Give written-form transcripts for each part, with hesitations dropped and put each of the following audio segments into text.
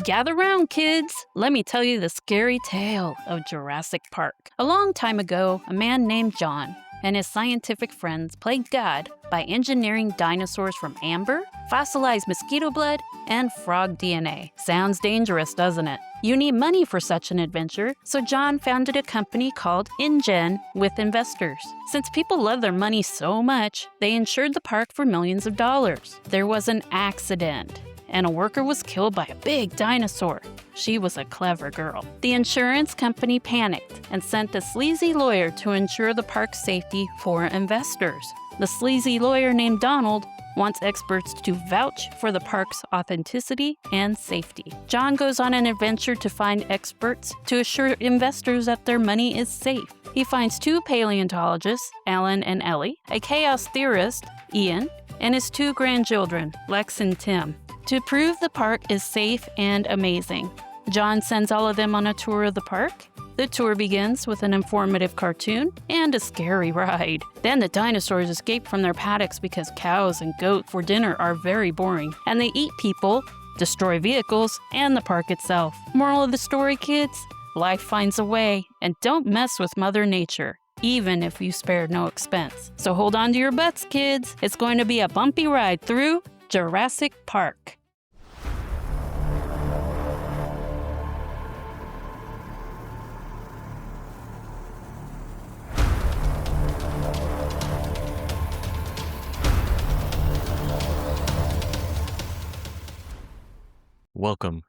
Gather round, kids! Let me tell you the scary tale of Jurassic Park. A long time ago, a man named John and his scientific friends played God by engineering dinosaurs from amber, fossilized mosquito blood, and frog DNA. Sounds dangerous, doesn't it? You need money for such an adventure, so John founded a company called InGen with investors. Since people love their money so much, they insured the park for millions of dollars. There was an accident, and a worker was killed by a big dinosaur. She was a clever girl. The insurance company panicked and sent a sleazy lawyer to ensure the park's safety for investors. The sleazy lawyer named Donald wants experts to vouch for the park's authenticity and safety. John goes on an adventure to find experts to assure investors that their money is safe. He finds two paleontologists, Alan and Ellie, a chaos theorist, Ian, and his two grandchildren, Lex and Tim, to prove the park is safe and amazing. John sends all of them on a tour of the park. The tour begins with an informative cartoon and a scary ride. Then the dinosaurs escape from their paddocks because cows and goats for dinner are very boring, and they eat people, destroy vehicles, and the park itself. Moral of the story, kids? Life finds a way, and don't mess with Mother Nature, even if you spared no expense. So hold on to your butts, kids. It's going to be a bumpy ride through Jurassic Park. Welcome,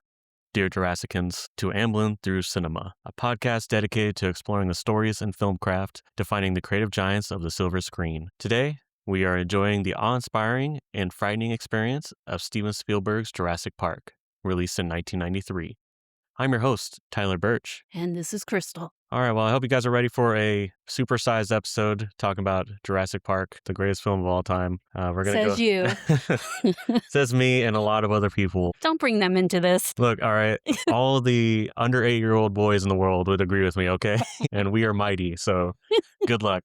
dear Jurassicans, to Amblin' Through Cinema, a podcast dedicated to exploring the stories and film craft, defining the creative giants of the silver screen. Today, we are enjoying the awe-inspiring and frightening experience of Steven Spielberg's Jurassic Park, released in 1993. I'm your host, Tyler Birch. And this is Crystal. All right, well, I hope you guys are ready for a supersized episode talking about Jurassic Park, the greatest film of all time. Says you. Says me and a lot of other people. Don't bring them into this. Look, all right, all the under 8-year-old boys in the world would agree with me, okay? And we are mighty, so good luck.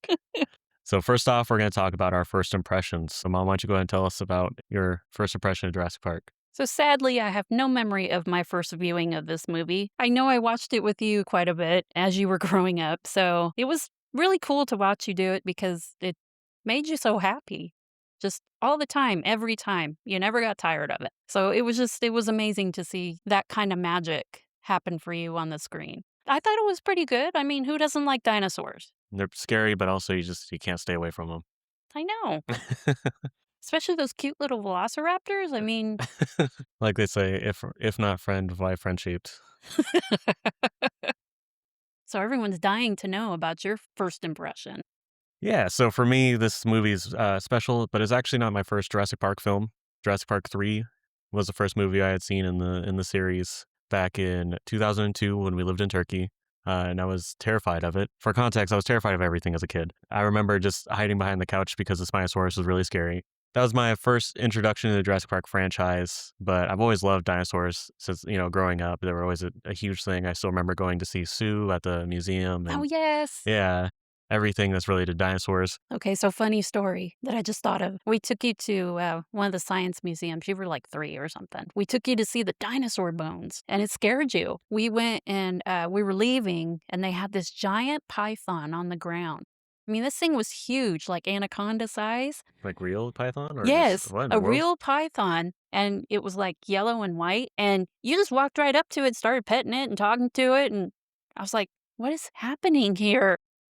So first off, we're going to talk about our first impressions. So Mom, why don't you go ahead and tell us about your first impression of Jurassic Park? So sadly, I have no memory of my first viewing of this movie. I know I watched it with you quite a bit as you were growing up, so it was really cool to watch you do it because it made you so happy. Just all the time, every time. You never got tired of it. So it was amazing to see that kind of magic happen for you on the screen. I thought it was pretty good. I mean, who doesn't like dinosaurs? They're scary, but also you can't stay away from them. I know. Especially those cute little velociraptors. I mean, like they say, if not friend, why friend-shaped? So everyone's dying to know about your first impression. Yeah, so for me, this movie is special, but it's actually not my first Jurassic Park film. Jurassic Park 3 was the first movie I had seen in the series back in 2002 when we lived in Turkey. And I was terrified of it. For context, I was terrified of everything as a kid. I remember just hiding behind the couch because the Spinosaurus was really scary. That was my first introduction to the Jurassic Park franchise, but I've always loved dinosaurs since, growing up. They were always a huge thing. I still remember going to see Sue at the museum. And, oh, yes. Yeah, everything that's related to dinosaurs. Okay, so funny story that I just thought of. We took you to one of the science museums. You were like 3 or something. We took you to see the dinosaur bones, and it scared you. We went and we were leaving, and they had this giant python on the ground. I mean, this thing was huge, like anaconda size. Like real python? Or yes, just, a real python. And it was like yellow and white. And you just walked right up to it, started petting it and talking to it. And I was like, what is happening here?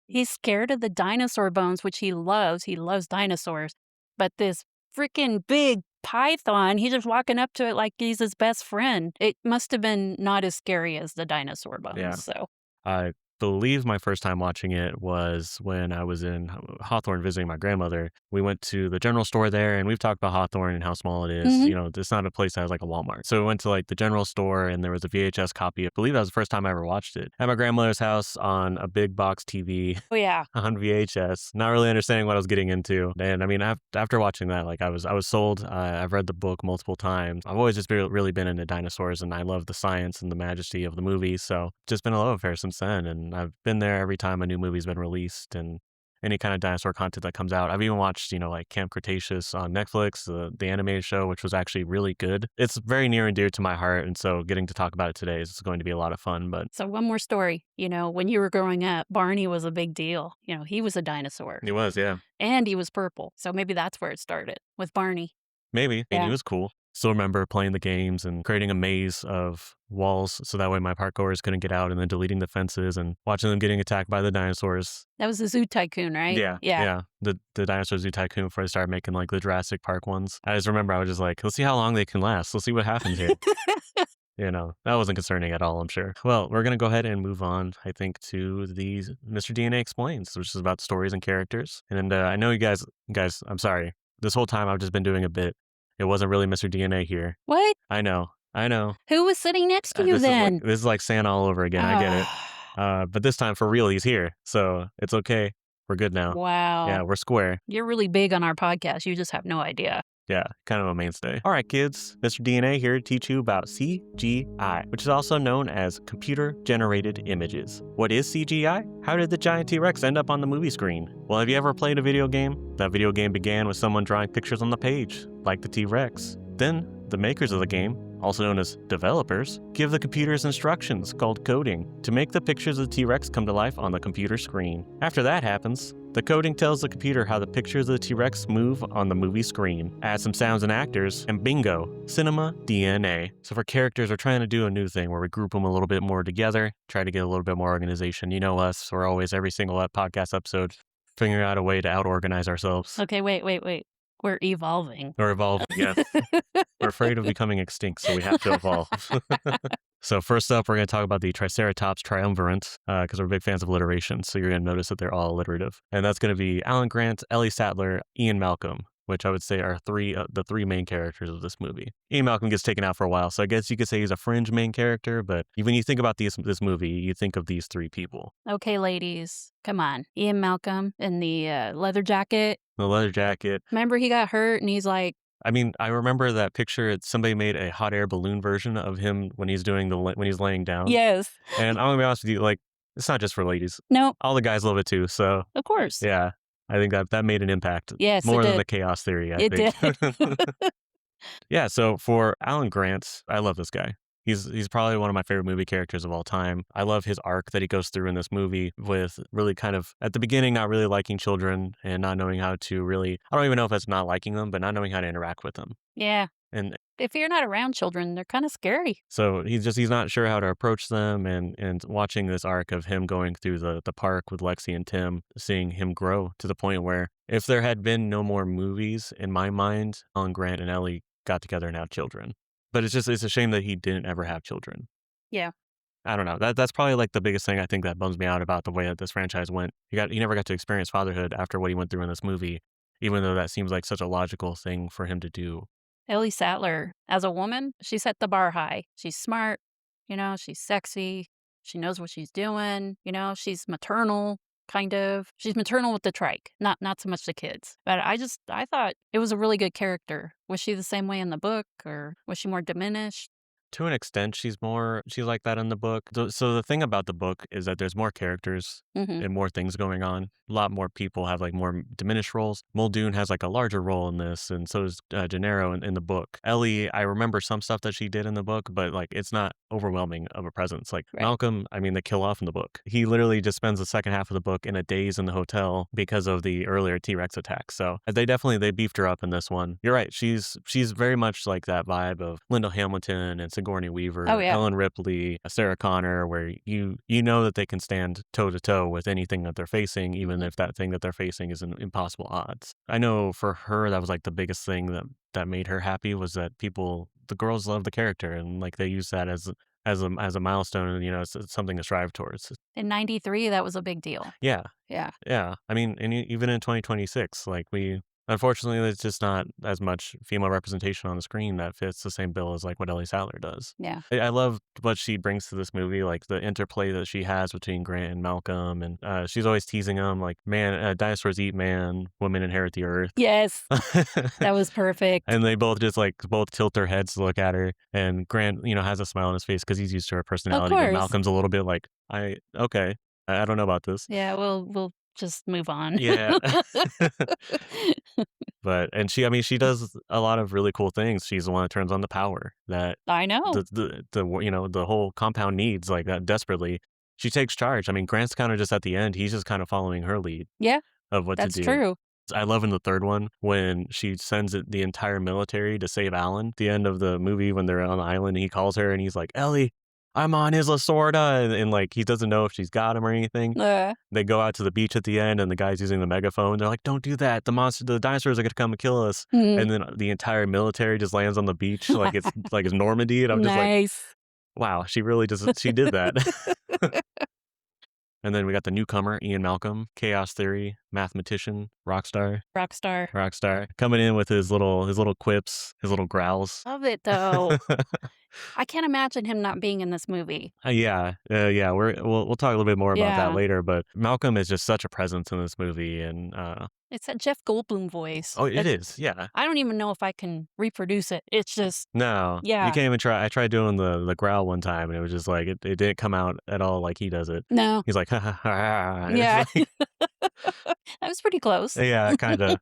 He's scared of the dinosaur bones, which he loves. He loves dinosaurs. But this freaking big python, he's just walking up to it like he's his best friend. It must have been not as scary as the dinosaur bones. Yeah. So I believe my first time watching it was when I was in Hawthorne visiting my grandmother. We went to the general store there, and we've talked about Hawthorne and how small it is. Mhm. It's not a place that has like a Walmart. So we went to like the general store, and there was a VHS copy. I believe that was the first time I ever watched it at my grandmother's house on a big box TV Oh, yeah. on VHS. Not really understanding what I was getting into. And I mean, after watching that, like I was sold. I've read the book multiple times. I've always just really been into dinosaurs, and I love the science and the majesty of the movie. So just been a love affair since then. And I've been there every time a new movie's been released, and any kind of dinosaur content that comes out. I've even watched, like Camp Cretaceous on Netflix, the animated show, which was actually really good. It's very near and dear to my heart, and so getting to talk about it today is going to be a lot of fun. But So one more story. When you were growing up, Barney was a big deal. He was a dinosaur. he was, yeah. And he was purple. So maybe that's where it started, with Barney. Maybe. And Yeah. he was cool. Still remember playing the games and creating a maze of walls so that way my parkourers couldn't get out, and then deleting the fences and watching them getting attacked by the dinosaurs. That was the Zoo Tycoon, right? Yeah. The Dinosaur Zoo Tycoon before they started making like the Jurassic Park ones. I just remember I was just like, let's see how long they can last. Let's see what happens here. That wasn't concerning at all, I'm sure. Well, we're going to go ahead and move on, I think, to the Mr. DNA Explains, which is about stories and characters. And I know you guys, I'm sorry. This whole time I've just been doing a bit. It wasn't really Mr. DNA here. What? I know. Who was sitting next to you then? This is like Santa all over again. I get it. But this time, for real, he's here. So it's okay. We're good now. Wow. Yeah, we're square. You're really big on our podcast. You just have no idea. Yeah, kind of a mainstay. All right, kids. Mr. DNA here to teach you about CGI, which is also known as computer-generated images. What is CGI? How did the giant T-Rex end up on the movie screen? Well, have you ever played a video game? That video game began with someone drawing pictures on the page, like the T-Rex. Then, the makers of the game, also known as developers, give the computers instructions called coding to make the pictures of the T-Rex come to life on the computer screen. After that happens, the coding tells the computer how the pictures of the T-Rex move on the movie screen. Add some sounds and actors, and bingo, cinema DNA. So for characters, we're trying to do a new thing where we group them a little bit more together, try to get a little bit more organization. You know us, we're always, every single podcast episode, figuring out a way to out-organize ourselves. Okay, wait. We're evolving. We're evolving, yeah. We're afraid of becoming extinct, so we have to evolve. So first up, we're going to talk about the Triceratops triumvirate, because we're big fans of alliteration, so you're going to notice that they're all alliterative. And that's going to be Alan Grant, Ellie Sattler, Ian Malcolm, which I would say are the three main characters of this movie. Ian Malcolm gets taken out for a while, so I guess you could say he's a fringe main character, but when you think about this movie, you think of these three people. Okay, ladies, come on. Ian Malcolm in the leather jacket. The leather jacket. Remember he got hurt and he's like... I remember that picture. Somebody made a hot air balloon version of him when he's when he's laying down. Yes. And I'm going to be honest with you, it's not just for ladies. No. All the guys love it too, so. Of course. Yeah. I think that made an impact. Yes, more it than did. the chaos theory, I think. It did. Yeah, so for Alan Grant, I love this guy. He's probably one of my favorite movie characters of all time. I love his arc that he goes through in this movie with really kind of, at the beginning, not really liking children and not knowing how to really, I don't even know if it's not liking them, but not knowing how to interact with them. Yeah. And if you're not around children, they're kind of scary. So he's not sure how to approach them, and watching this arc of him going through the park with Lexi and Tim, seeing him grow to the point where if there had been no more movies, in my mind, Alan Grant and Ellie got together and had children. But it's a shame that he didn't ever have children. Yeah. I don't know. That's probably like the biggest thing I think that bums me out about the way that this franchise went. He never got to experience fatherhood after what he went through in this movie, even though that seems like such a logical thing for him to do. Ellie Sattler, as a woman, she set the bar high. She's smart, she's sexy, she knows what she's doing, she's maternal, kind of. She's maternal with the trike, not so much the kids. But I thought it was a really good character. Was she the same way in the book, or was she more diminished? To an extent, she's like that in the book. So the thing about the book is that there's more characters and more things going on. A lot more people have like more diminished roles. Muldoon has like a larger role in this, and so does Gennaro in the book. Ellie, I remember some stuff that she did in the book, but like it's not overwhelming of a presence. Like right. Malcolm, they kill off in the book. He literally just spends the second half of the book in a daze in the hotel because of the earlier T-Rex attack. So they beefed her up in this one. You're right. She's very much like that vibe of Lyndall Hamilton and Sigourney Weaver, Ellen Ripley, Sarah Connor, where you know that they can stand toe to toe with anything that they're facing, even if that thing that they're facing is an impossible odds. I know for her that was like the biggest thing that made her happy was that the girls love the character, and like they use that as a milestone, and it's something to strive towards. In '93, that was a big deal. Yeah. Yeah. And even in 2026, unfortunately, there's just not as much female representation on the screen that fits the same bill as like what Ellie Sattler does. Yeah. I love what she brings to this movie, like the interplay that she has between Grant and Malcolm, and she's always teasing him like, man, dinosaurs eat man, women inherit the earth. Yes. That was perfect. And they both tilt their heads to look at her, and Grant, has a smile on his face because he's used to her personality, but Malcolm's a little bit like, I don't know about this. Yeah, we'll just move on. Yeah. And she, I mean, she does a lot of really cool things. She's the one that turns on the power that I know. the whole compound needs like that desperately. She takes charge. I mean, Grant's kind of just at the end. He's just kind of following her lead Yeah, of what to that's do. true. I love in the third one when she sends the entire military to save Alan. At the end of the movie when they're on the island, he calls her and he's like, Ellie, I'm on Isla Sorda. And like, he doesn't know if she's got him or anything. They go out to the beach at the end and the guy's using the megaphone. They're like, don't do that. The dinosaurs are going to come and kill us. Mhm. And then the entire military just lands on the beach like it's Normandy. And I'm just like, Nice. wow, she really she did that. And then we got the newcomer, Ian Malcolm, chaos theory, mathematician, rock star, coming in with his little quips, his little growls. Love it though. I can't imagine him not being in this movie. Yeah. We'll talk a little bit more about that Yeah. later. But Malcolm is just such a presence in this movie, and It's that Jeff Goldblum voice. oh, it is, yeah. I don't even know if I can reproduce it. It's just, No, you yeah. can't even try. I tried doing the growl one time, and it was just like it didn't come out at all like he does it. No. He's like, ha ha ha. Ha. And Yeah. it's That was pretty close. yeah, kind of,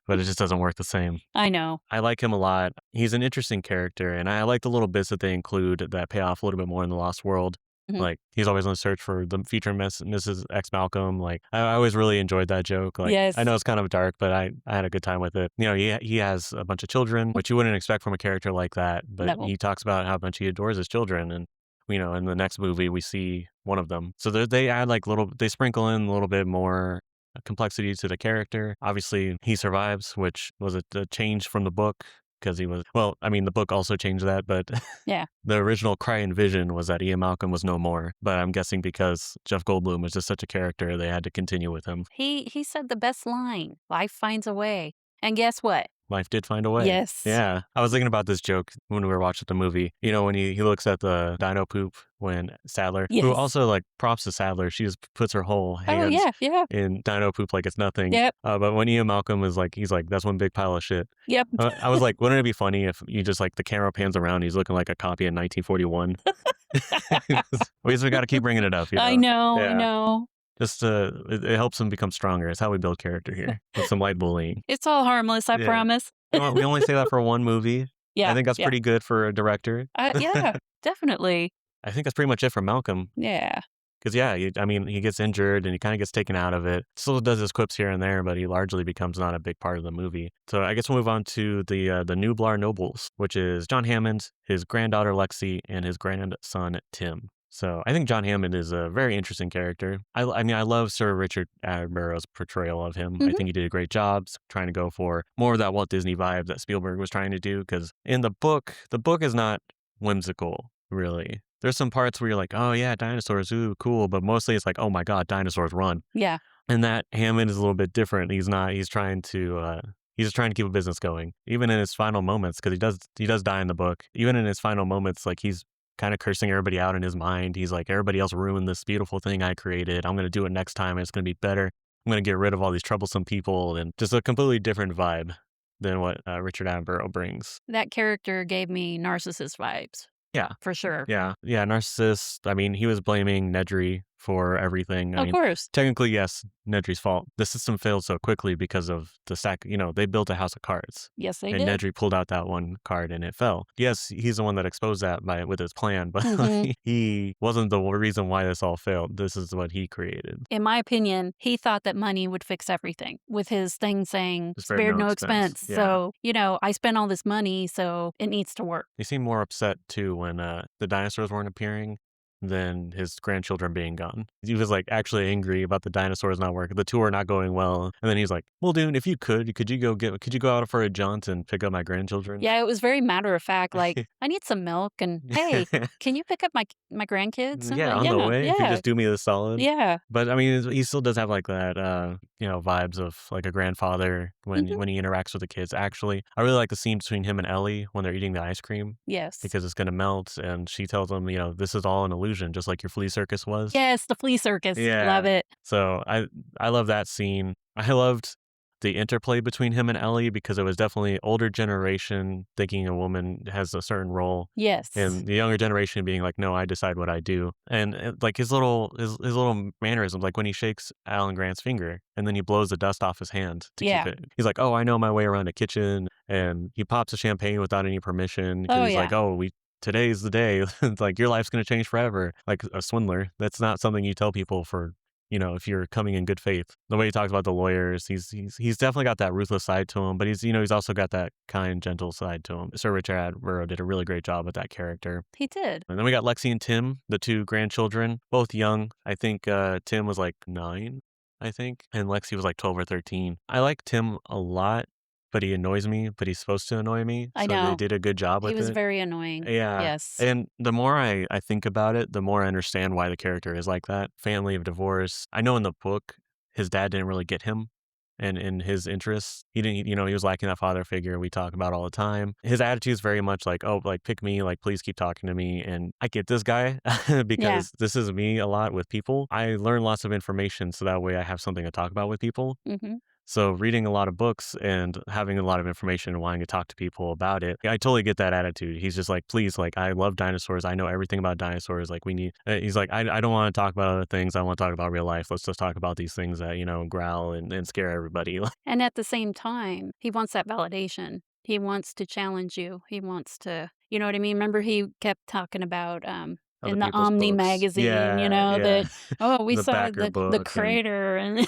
but it just doesn't work the same. I know. I like him a lot. He's an interesting character, and I like the little bits that they include that pay off a little bit more in The Lost World. Mhm. Like, he's always on the search for the future Mrs. X Malcolm. Like, I always really enjoyed that joke. Like, Yes. I know it's kind of dark, but I had a good time with it. You know, he has a bunch of children, which you wouldn't expect from a character like that, but No. he talks about how much he adores his children. And, you know, in the next movie, we see one of them. So they add like they sprinkle in a little bit more complexity to the character. Obviously, he survives, which was a change from the book. Because the book also changed that, but Yeah. the original cry and vision was that Ian Malcolm was no more. But I'm guessing because Jeff Goldblum was just such a character, they had to continue with him. He said the best line, life finds a way. And guess what? Life did find a way. Yes. Yeah. I was thinking about this joke when we were watching the movie. You know, when he looks at the dino poop when Sadler, who Yes. also like props to Sadler, she just puts her whole Oh, hands yeah. in dino poop like it's nothing. Yep. But when Ian Malcolm is like, he's like, that's one big pile of shit. Yep. I was like, wouldn't it be funny if you just like the camera pans around, he's looking like a copy of 1941? We just got to keep bringing it up. You know? I know. Yeah. I know. Just it helps him become stronger. It's how we build character here with some light bullying. It's all harmless, I Yeah. promise. Well, we only say that for one movie. Yeah. I think that's yeah. pretty good for a director. Yeah, definitely. I think that's pretty much it for Malcolm. Yeah. Because, yeah, he gets injured and he kind of gets taken out of it. Still does his quips here and there, but he largely becomes not a big part of the movie. So I guess we'll move on to the Nublar Nobles, which is John Hammond, his granddaughter Lexi, and his grandson Tim. So I think John Hammond is a very interesting character. I love Sir Richard Attenborough's portrayal of him. I Mhm. think he did a great job trying to go for more of that Walt Disney vibe that Spielberg was trying to do. Because in the book is not whimsical, really. There's some parts where you're like, oh yeah, dinosaurs, ooh, cool. But mostly it's like, oh my God, dinosaurs run. Yeah. And that Hammond is a little bit different. He's trying to... he's just trying to keep a business going, even in his final moments, because he does die in the book. Even in his final moments, like he's kind of cursing everybody out in his mind. He's like, everybody else ruined this beautiful thing I created. I'm going to do it next time. And it's going to be better. I'm going to get rid of all these troublesome people, and just a completely different vibe than what Richard Attenborough brings. That character gave me narcissist vibes. Yeah. For sure. Yeah. Narcissist. I mean, he was blaming Nedry for everything. I Of mean, course. technically, yes, Nedry's fault. The system failed so quickly because of they built a house of cards. Yes, they And did. Nedry pulled out that one card and it fell. Yes, he's the one that exposed that with his plan, but Mhm. he wasn't the reason why this all failed. This is what he created. In my opinion, he thought that money would fix everything with his thing saying, Spared spared no no expense." expense. So, I spent all this money, so it needs to work. He seemed more upset too when the dinosaurs weren't appearing than his grandchildren being gone. He was like actually angry about the dinosaurs not working, the tour not going well. And then he's like, well, dude, if you could you go out for a jaunt and pick up my grandchildren? Yeah, it was very matter of fact, like, I need some milk, and hey, can you pick up my grandkids? I'm Yeah, like, on the way. If you Yeah. just do me the solid. Yeah. But I mean, he still does have like that, vibes of like a grandfather when Mhm. when he interacts with the kids. Actually, I really like the scene between him and Ellie when they're eating the ice cream Yes. because it's gonna melt, and she tells him, this is all an illusion, just like your flea circus was. Yes, the flea circus. Yeah. Love it. So I love that scene. I loved the interplay between him and Ellie, because it was definitely older generation thinking a woman has a certain role, Yes. and the younger generation being like, "No, I decide what I do." And, like, his little mannerisms, like when he shakes Alan Grant's finger and then he blows the dust off his hand to keep Yeah. it. He's like, "Oh, I know my way around a kitchen," and he pops a champagne without any permission because Oh, he's like, yeah. "Oh, we today's the day. It's like, your life's gonna change forever." Like a swindler. That's not something you tell people for, if you're coming in good faith. The way he talks about the lawyers, he's definitely got that ruthless side to him, but he's also got that kind, gentle side to him. Sir Richard Attenborough did a really great job with that character. He did. And then we got Lexi and Tim, the two grandchildren, both young. I think Tim was like 9, I think, and Lexi was like 12 or 13. I like Tim a lot, but he annoys me, but he's supposed to annoy me, I so they know. did a good job He with was it. very annoying. Yeah, Yes. and the more I think about it, the more I understand why the character is like that. Family of divorce. I know in the book, his dad didn't really get him and in his interests. He didn't, he was lacking that father figure we talk about all the time. His attitude is very much like, "Oh, like, pick me, like, please keep talking to me." And I get this guy Yeah. because this is me a lot with people. I learn lots of information so that way I have something to talk about with people. Hmm. So reading a lot of books and having a lot of information and wanting to talk to people about it, I totally get that attitude. He's just like, "Please, like, I love dinosaurs. I know everything about dinosaurs. Like, we need," he's like, I don't want to talk about other things. I want to talk about real life. Let's just talk about these things that, growl and scare everybody." And at the same time, he wants that validation. He wants to challenge you. He wants to, you know what I mean? Remember he kept talking about Other in the people's Omni books. magazine, Yeah, yeah. that, oh, we The saw backer the book and crater and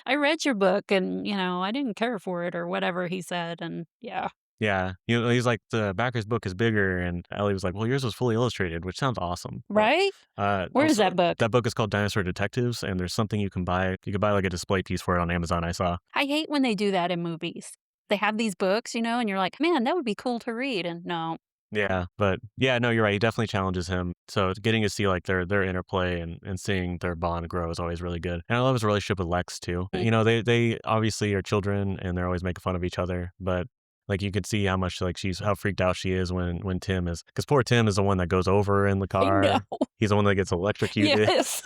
I read your book and, I didn't care for it or whatever he said. And yeah. yeah, he's like, "The backer's book is bigger," and Ellie was like, "Well, yours was fully illustrated," which sounds awesome. But Right? Where is also that book? that book is called Dinosaur Detectives, and there's something you can buy. You can buy like a display piece for it on Amazon. I saw. I hate when they do that in movies. They have these books, and you're like, man, that would be cool to read. And no. Yeah, but yeah, no, you're right. He definitely challenges him. So getting to see like their interplay and seeing their bond grow is always really good. And I love his relationship with Lex too. Mm. They obviously are children and they're always making fun of each other, but like you could see how much like how freaked out she is when Tim is, because poor Tim is the one that goes over in the I know. car. He's the one that gets electrocuted. Yes.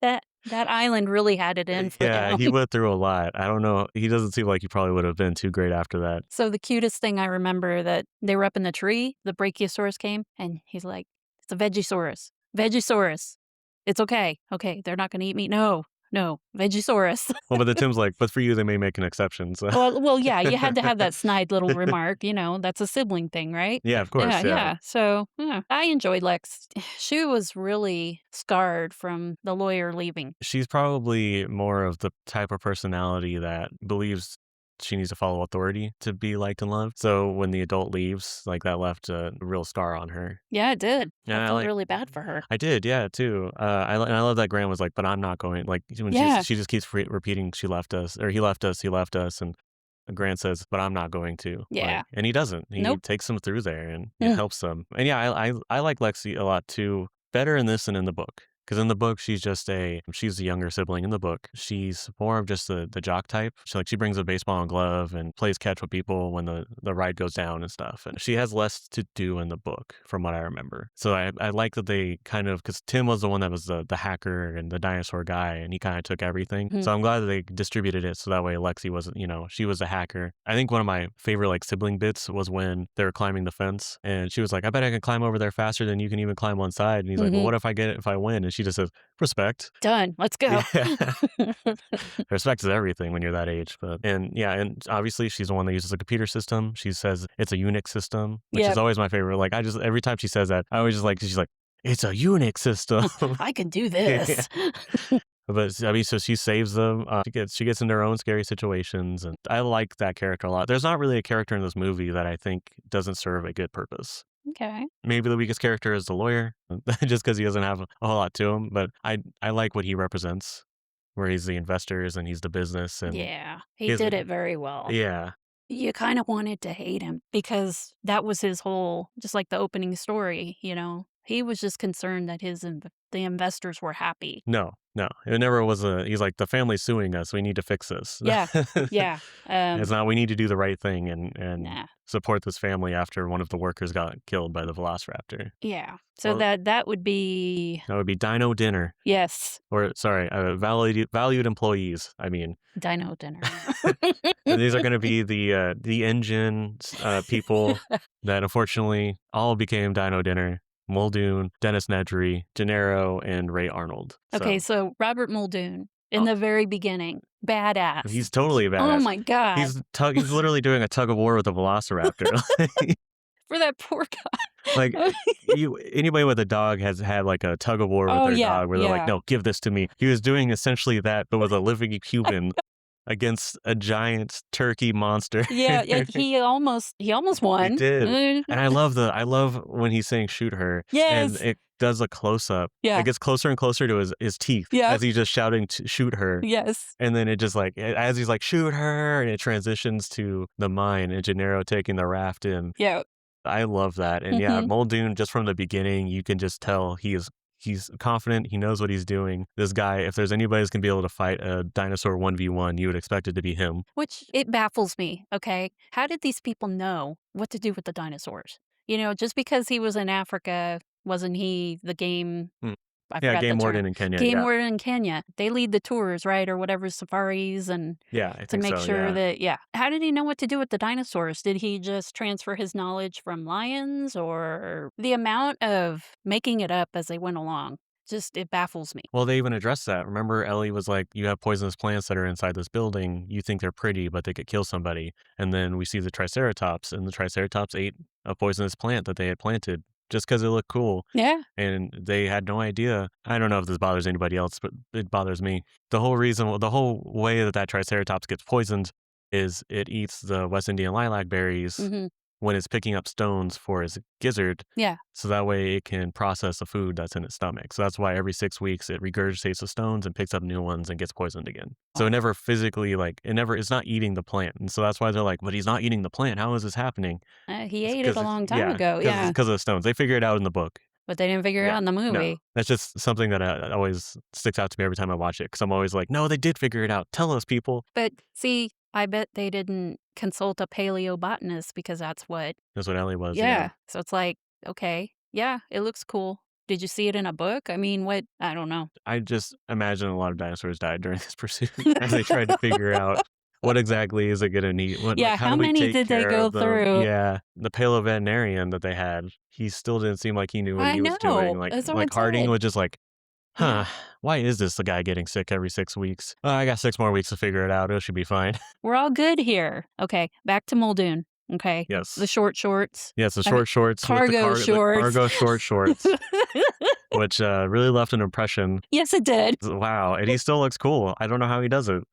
That island really had it in for Yeah, him. he went through a lot. I don't know. He doesn't seem like he probably would have been too great after that. So the cutest thing I remember that they were up in the tree, the Brachiosaurus came, and he's like, "It's a Vegisaurus. Vegisaurus. It's okay. Okay, they're not gonna eat me. No, no, Vegisaurus." Well, but the Tim's like, "But for you, they may make an exception." So. Well, yeah, you had to have that snide little remark, that's a sibling thing, right? Yeah, of Yeah, course. Yeah. yeah. So, yeah, I enjoyed Lex. She was really scarred from the lawyer leaving. She's probably more of the type of personality that believes she needs to follow authority to be liked and loved. So when the adult leaves, like that left a real scar on her. Yeah, it did. And I I felt like, really bad for her. I did, yeah, too. And I love that Grant was like, "But I'm not going." Like when Yeah. she just keeps repeating, "She left us," or "He left us," "He left us," and Grant says, "But I'm not going to." Yeah. Like, and he doesn't. He Nope. takes them through there and it Mm. helps them. And yeah, I like Lexi a lot too. Better in this than in the book. Because in the book, she's the younger sibling in the book. She's more of just the jock type. She brings a baseball and glove and plays catch with people when the ride goes down and stuff. And she has less to do in the book, from what I remember. So I like that they kind of, because Tim was the one that was the hacker and the dinosaur guy, and he kind of took everything. Mhm. So I'm glad that they distributed it so that way Lexi wasn't, she was the hacker. I think one of my favorite like sibling bits was when they were climbing the fence, and she was like, "I bet I can climb over there faster than you can even climb one side." And he's like, "Well, Mhm. what if I get it if I win?" And she just says, "Respect." Done. Let's go. Yeah. Respect is everything when you're that age. And obviously she's the one that uses the computer system. She says it's a Unix system, which is Yep. always my favorite. Like every time she says that, I always just like, she's like, "It's a Unix system." I can do this. But I mean, so she saves them. She gets into her own scary situations, and I like that character a lot. There's not really a character in this movie that I think doesn't serve a good purpose. Okay. Maybe the weakest character is the lawyer, just because he doesn't have a whole lot to him. But I like what he represents, where he's the investors and he's the business, and Yeah. He his, did it very well. yeah, You kind of wanted to hate him because that was his whole, just like the opening story, He was just concerned that the investors were happy. no, No, it never was he's like, the family's suing us. We need to fix this. Yeah, yeah. It's not, we need to do the right thing and Nah. support this family after one of the workers got killed by the velociraptor. Yeah. So Well, that would be that would be Dino Dinner. yes, Or, sorry, valued employees, I mean. dino dinner. And these are going to be the engine people that unfortunately all became Dino Dinner. Muldoon, Dennis Nedry, Gennaro, and Ray Arnold. Okay, so Robert Muldoon in the very beginning, badass. He's totally a badass. Oh my god. He's literally doing a tug of war with a velociraptor. For that poor guy. Like, anybody with a dog has had like a tug of war with their dog where they're like, no, give this to me. He was doing essentially that, but with a living human against a giant turkey monster. Yeah, he almost won. He did. And I love when he's saying shoot her. Yes. And it does a close up. Yeah. It gets closer and closer to his teeth as he's just shouting to shoot her. Yes. And then it just like, as he's like, shoot her, and it transitions to the mine and Gennaro taking the raft in. Yeah. I love that. And yeah, Muldoon, just from the beginning, you can just tell he's confident. He knows what he's doing. This guy, if there's anybody who's going to be able to fight a dinosaur 1v1, you would expect it to be him. Which, it baffles me, okay? How did these people know what to do with the dinosaurs? You know, just because he was in Africa, wasn't he the game... Game warden in Kenya. Game warden in Kenya. They lead the tours, right? Or whatever, safaris and to make sure that, How did he know what to do with the dinosaurs? Did he just transfer his knowledge from lions, or the amount of making it up as they went along? Just, it baffles me. Well, they even addressed that. Remember, Ellie was like, you have poisonous plants that are inside this building. You think they're pretty, but they could kill somebody. And then we see the Triceratops, and the Triceratops ate a poisonous plant that they had planted just because it looked cool. Yeah. And they had no idea. I don't know if this bothers anybody else, but it bothers me. The whole way that Triceratops gets poisoned is it eats the West Indian lilac berries when it's picking up stones for his gizzard. Yeah. So that way it can process the food that's in its stomach. So that's why every 6 weeks it regurgitates the stones and picks up new ones and gets poisoned again. So it never physically, it's not eating the plant. And so that's why they're like, but he's not eating the plant. How is this happening? He ate it a long time ago. Yeah. Because of the stones. They figure it out in the book. But they didn't figure it out in the movie. No. That's just something that always sticks out to me every time I watch it. Because I'm always like, no, they did figure it out. Tell us, people. But see, I bet they didn't consult a paleobotanist, because that's what Ellie was. Yeah. So it's like, okay, yeah, it looks cool. Did you see it in a book? I mean, what? I don't know. I just imagine a lot of dinosaurs died during this pursuit as they tried to figure out what exactly is it going to need. How many did they go through? Yeah. The paleo veterinarian that they had, he still didn't seem like he knew what he was doing. Like Harding was just like, why is this the guy getting sick every 6 weeks? I got 6 more weeks to figure it out. It should be fine. We're all good here. Okay, back to Muldoon. Okay. Yes. The short shorts. Yes, the short shorts. Cargo shorts. The cargo short shorts. Which really left an impression. Yes, it did. Wow. And he still looks cool. I don't know how he does it.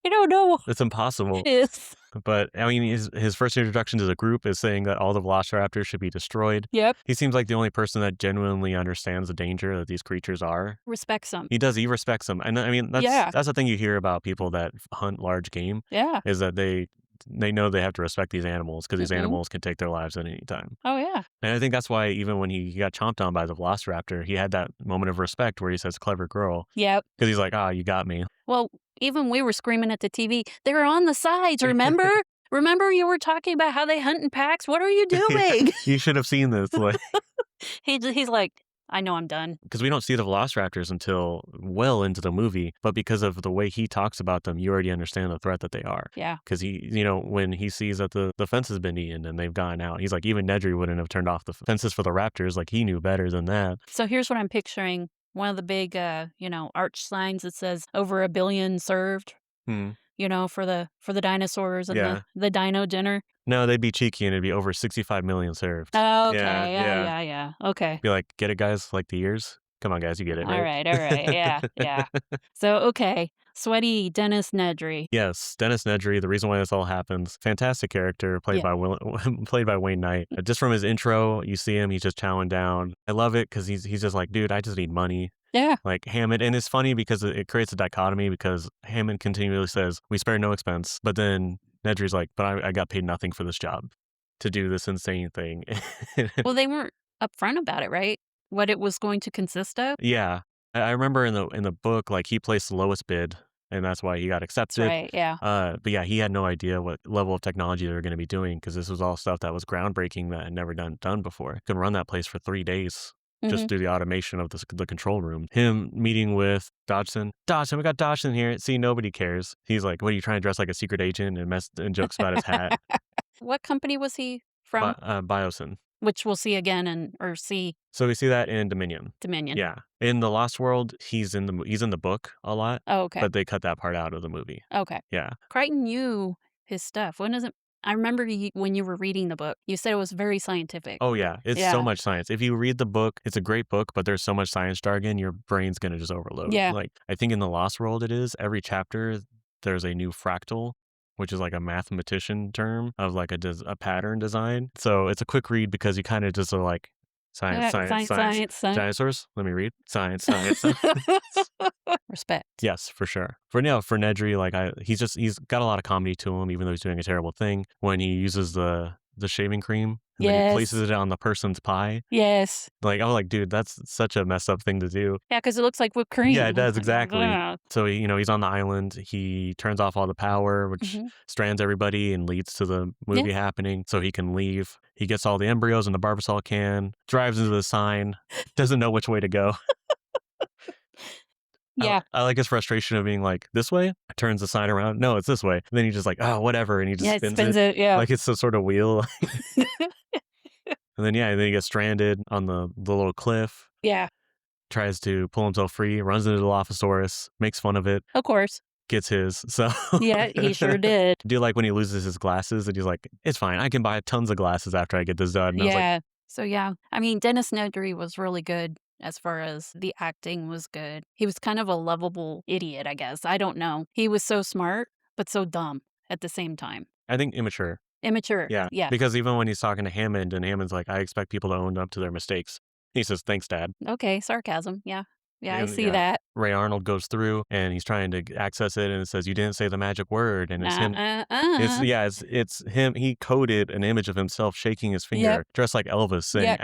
I don't know. It's impossible. Yes. But, I mean, his first introduction to the group is saying that all the velociraptors should be destroyed. Yep. He seems like the only person that genuinely understands the danger that these creatures are. Respects them. He does. He respects them. And, I mean, that's the thing you hear about people that hunt large game. Yeah. Is that they know they have to respect these animals, because these animals can take their lives at any time. Oh, yeah. And I think that's why even when he got chomped on by the velociraptor, he had that moment of respect where he says, clever girl. Yep. Because he's like, you got me. Well, even we were screaming at the TV, they're on the sides, remember? Remember you were talking about how they hunt in packs? What are you doing? You should have seen this. Like, he's like, I know I'm done. Because we don't see the velociraptors until well into the movie, but because of the way he talks about them, you already understand the threat that they are. Yeah. Because when he sees that the fence has been eaten and they've gone out, he's like, even Nedry wouldn't have turned off the fences for the raptors. Like, he knew better than that. So here's what I'm picturing. One of the big, arch signs that says over 1 billion served. For the dinosaurs and the dino dinner. No, they'd be cheeky and it'd be over 65 million served. Oh, okay. Yeah. Okay. Be like, get it, guys? Like the years? Come on, guys, you get it, right? All right. Yeah. So, okay. Sweaty Dennis Nedry. Yes, Dennis Nedry, the reason why this all happens. Fantastic character, played by Wayne Knight. Just from his intro, you see him, he's just chowing down. I love it because he's just like, dude, I just need money. Yeah. Like Hammond. And it's funny because it creates a dichotomy, because Hammond continually says, we spare no expense. But then Nedry's like, but I got paid nothing for this job to do this insane thing. Well, they weren't upfront about it, right? What it was going to consist of? Yeah. I remember in the book, like, he placed the lowest bid, and that's why he got That's accepted. right. Yeah. But yeah, he had no idea what level of technology they were going to be doing because this was all stuff that was groundbreaking that had never done before. Could run that place for 3 days Hmm. just through the automation of the control room. Him meeting with Dodgson. Dodgson, we got Dodgson here. See, nobody cares. He's like, what are you trying to dress like a secret agent and jokes about his hat? What company was he from? Biosyn. Which we'll see again or see So we see that in Dominion. Dominion. Yeah. In the Lost World, he's in the book a lot, Oh, okay. but they cut that part out of the movie. Okay. Yeah. Crichton knew his stuff. When is it? I remember when you were reading the book, you said it was very scientific. Oh yeah, it's so much science. If you read the book, it's a great book, but there's so much science jargon, your brain's gonna just overload. Yeah. Like I think in the Lost World, it is every chapter there's a new fractal, which is like a mathematician term of like a pattern design. So it's a quick read because you kind of just are like science. Dinosaurs. Let me read science. Respect. Yes, for sure. For Nedry, like he's got a lot of comedy to him, even though he's doing a terrible thing. When he uses the shaving cream and then he places it on the person's pie. Yes. Like I was like, dude, that's such a messed up thing to do. Yeah, because it looks like whipped cream. Yeah, it does exactly. Yeah. So he's on the island. He turns off all the power, which strands everybody and leads to the movie happening. So he can leave. He gets all the embryos in the Barbasol can. Drives into the sign. Doesn't know which way to go. Yeah. I like his frustration of being like, this way? Turns the sign around. No, it's this way. And then he's just like, oh, whatever. And he just spins it. Yeah. Like it's some sort of wheel. And then he gets stranded on the little cliff. Yeah. Tries to pull himself free, runs into the Dilophosaurus, makes fun of it. Of course. Gets his. So yeah, he sure did. Do you like when he loses his glasses and he's like, it's fine. I can buy tons of glasses after I get this done. And I was like, so yeah. I mean, Dennis Nedry was really good. As far as the acting was good. He was kind of a lovable idiot, I guess. I don't know. He was so smart, but so dumb at the same time. I think immature. Immature. Yeah. Yeah. Because even when he's talking to Hammond and Hammond's like, I expect people to own up to their mistakes. He says, thanks, Dad. Okay. Sarcasm. Yeah. Yeah, And, I see that. Ray Arnold goes through and he's trying to access it and it says, you didn't say the magic word. And it's him. It's him. He coded an image of himself shaking his finger, dressed like Elvis, saying,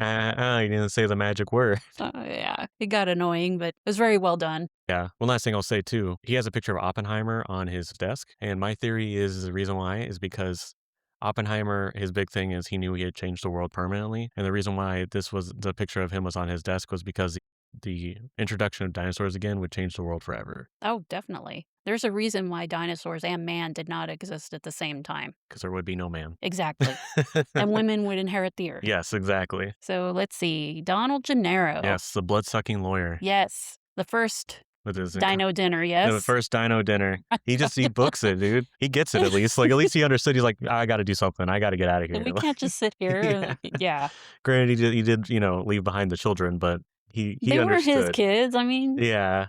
you didn't say the magic word. Yeah. It got annoying, but it was very well done. Yeah. One last thing I'll say, too. He has a picture of Oppenheimer on his desk. And my theory is the reason why is because Oppenheimer, his big thing is he knew he had changed the world permanently. And the reason why the picture of him was on his desk was because the introduction of dinosaurs again would change the world forever. Oh, definitely. There's a reason why dinosaurs and man did not exist at the same time. Because there would be no man. Exactly. And women would inherit the earth. Yes, exactly. So let's see. Donald Gennaro. Yes, the blood-sucking lawyer. Yes. The first with his dino dinner, yes. The first dino dinner. He books it, dude. He gets it at least. Like, at least he understood. He's like, I got to do something. I got to get out of here. We can't just sit here. Yeah. Granted, he did, leave behind the children, but he they understood. Were his kids. I mean. Yeah.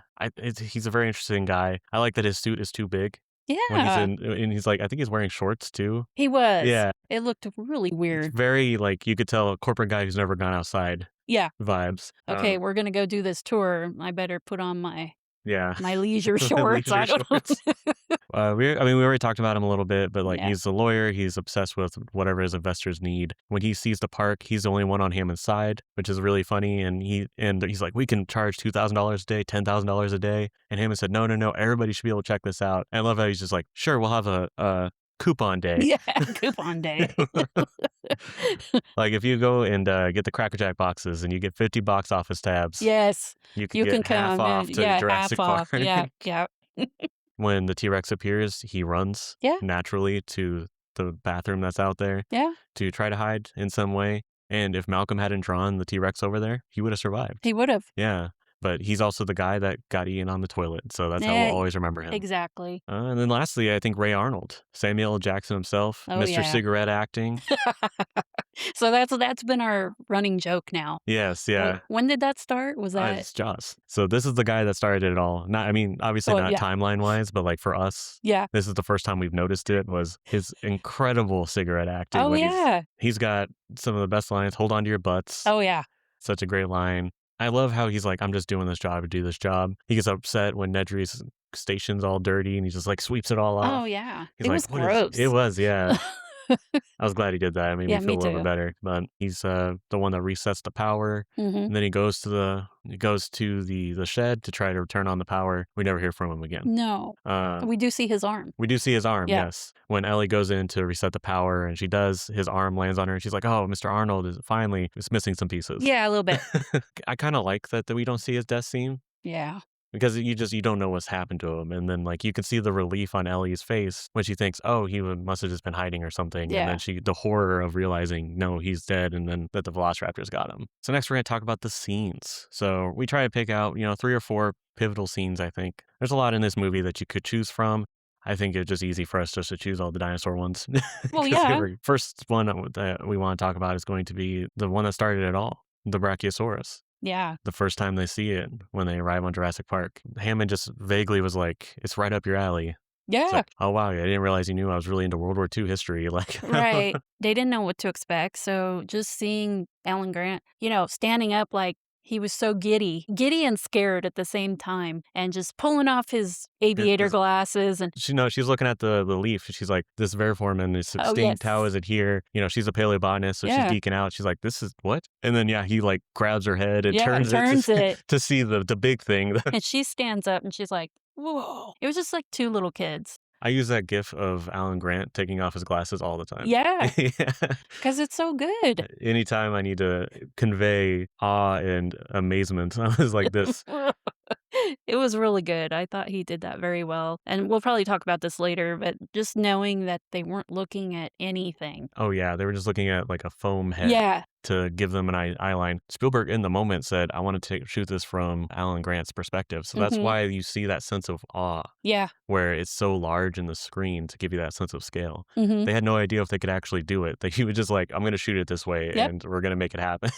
He's a very interesting guy. I like that his suit is too big. Yeah. And he's like, I think he's wearing shorts too. He was. Yeah. It looked really weird. It's very, like, you could tell a corporate guy who's never gone outside. Yeah. Vibes. Okay, we're going to go do this tour. I better put on my leisure shorts. I don't know. We already talked about him a little bit, but he's a lawyer. He's obsessed with whatever his investors need. When he sees the park, he's the only one on Hammond's side, which is really funny. And he's like, we can charge $2,000 a day, $10,000 a day. And Hammond said, no, everybody should be able to check this out. I love how he's just like, sure, we'll have a coupon day. Yeah, coupon day. Like if you go and get the Cracker Jack boxes and you get 50 box office tabs. Yes. You can get half off to Jurassic Park. Yeah. When the T-Rex appears, he runs naturally to the bathroom that's out there to try to hide in some way. And if Malcolm hadn't drawn the T-Rex over there, he would have survived. He would have. Yeah. But he's also the guy that got eaten on the toilet. So that's how we'll always remember him. Exactly. And then lastly, I think Ray Arnold, Samuel L. Jackson himself, Mr. Cigarette acting. So that's been our running joke now. Yes, yeah. When did that start? Was that? It's Jaws. So this is the guy that started it all. Obviously not timeline-wise, but like for us, this is the first time we've noticed it was his incredible cigarette acting. Oh, yeah. He's got some of the best lines. Hold on to your butts. Oh, yeah. Such a great line. I love how he's like, I'm just doing this job to do this job. He gets upset when Nedry's station's all dirty and he just like sweeps it all off. Oh, yeah. He's it was gross. It was, yeah. I was glad he did that. It made me Yeah, feel me a little bit too. better. But he's the one that resets the power, Hmm. and then he goes to the shed to try to turn on the power. We never hear from him again. No. Uh, We do see his arm. we do see his arm, Yeah. yes. When Ellie goes in to reset the power, and she does, his arm lands on her, and she's like, "Oh, Mr. Arnold is finally it's missing some pieces." Yeah, a little bit. I kind of like that we don't see his death scene. Yeah. Because you don't know what's happened to him, and then, like, you can see the relief on Ellie's face when she thinks, "Oh, must have just been hiding or something," and Yeah. then the horror of realizing, no, he's dead, and then that the Velociraptors got him. So next we're gonna talk about the scenes. So we try to pick out, 3 or 4 pivotal scenes, I think. There's a lot in this movie that you could choose from. I think it's just easy for us just to choose all the dinosaur ones. Well, 'Cause yeah. first one that we wanna talk about is going to be the one that started it all, the Brachiosaurus. Yeah. The first time they see it when they arrive on Jurassic Park. Hammond just vaguely was like, "It's right up your alley." It's Yeah. like, "Oh, wow, I didn't realize you knew I was really into World War II history." Like, Right. They didn't know what to expect. So just seeing Alan Grant, standing up like he was so giddy and scared at the same time, and just pulling off his aviator This glasses and she's looking at the leaf. She's like, "This verform is oh yes, extinct. How is it here?" She's a paleobotanist, so she's yeah, geeking out. She's like, "This is what?" And then, yeah, he, like, grabs her head and yeah, turns it turns it, to see the big thing. and she stands up and she's like, "Whoa!" It was just like two little kids. I use that gif of Alan Grant taking off his glasses all the time. Yeah, Yeah. because it's so good. Anytime I need to convey awe and amazement, I was like this. It was really good. I thought he did that very well. And we'll probably talk about this later, but just knowing that they weren't looking at anything. Oh, yeah, they were just looking at, like, a foam head Yeah. to give them an eye line. Spielberg, in the moment, said, "I wanna shoot this from Alan Grant's perspective." So that's Hmm. why you see that sense of awe, Yeah. where it's so large in the screen to give you that sense of scale. Hmm. They had no idea if they could actually do it. That he was just like, "I'm gonna shoot it this way, Yep. and we're gonna make it happen."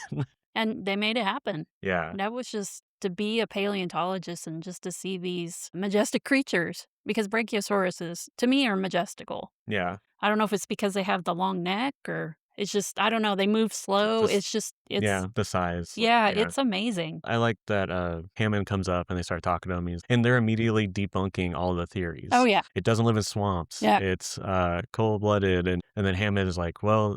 And they made it happen. Yeah, That was just to be a paleontologist and just to see these majestic creatures because brachiosauruses, to me, are majestical. yeah. I don't know if it's because they have the long neck or it's just, I don't know, they move slow. Just It's, yeah, the size. yeah, Yeah. it's amazing. I like that Hammond comes up and they start talking to him, and they're immediately debunking all the theories. Oh, yeah. It doesn't live in swamps. Yeah. It's cold-blooded, and then Hammond is like, "Well,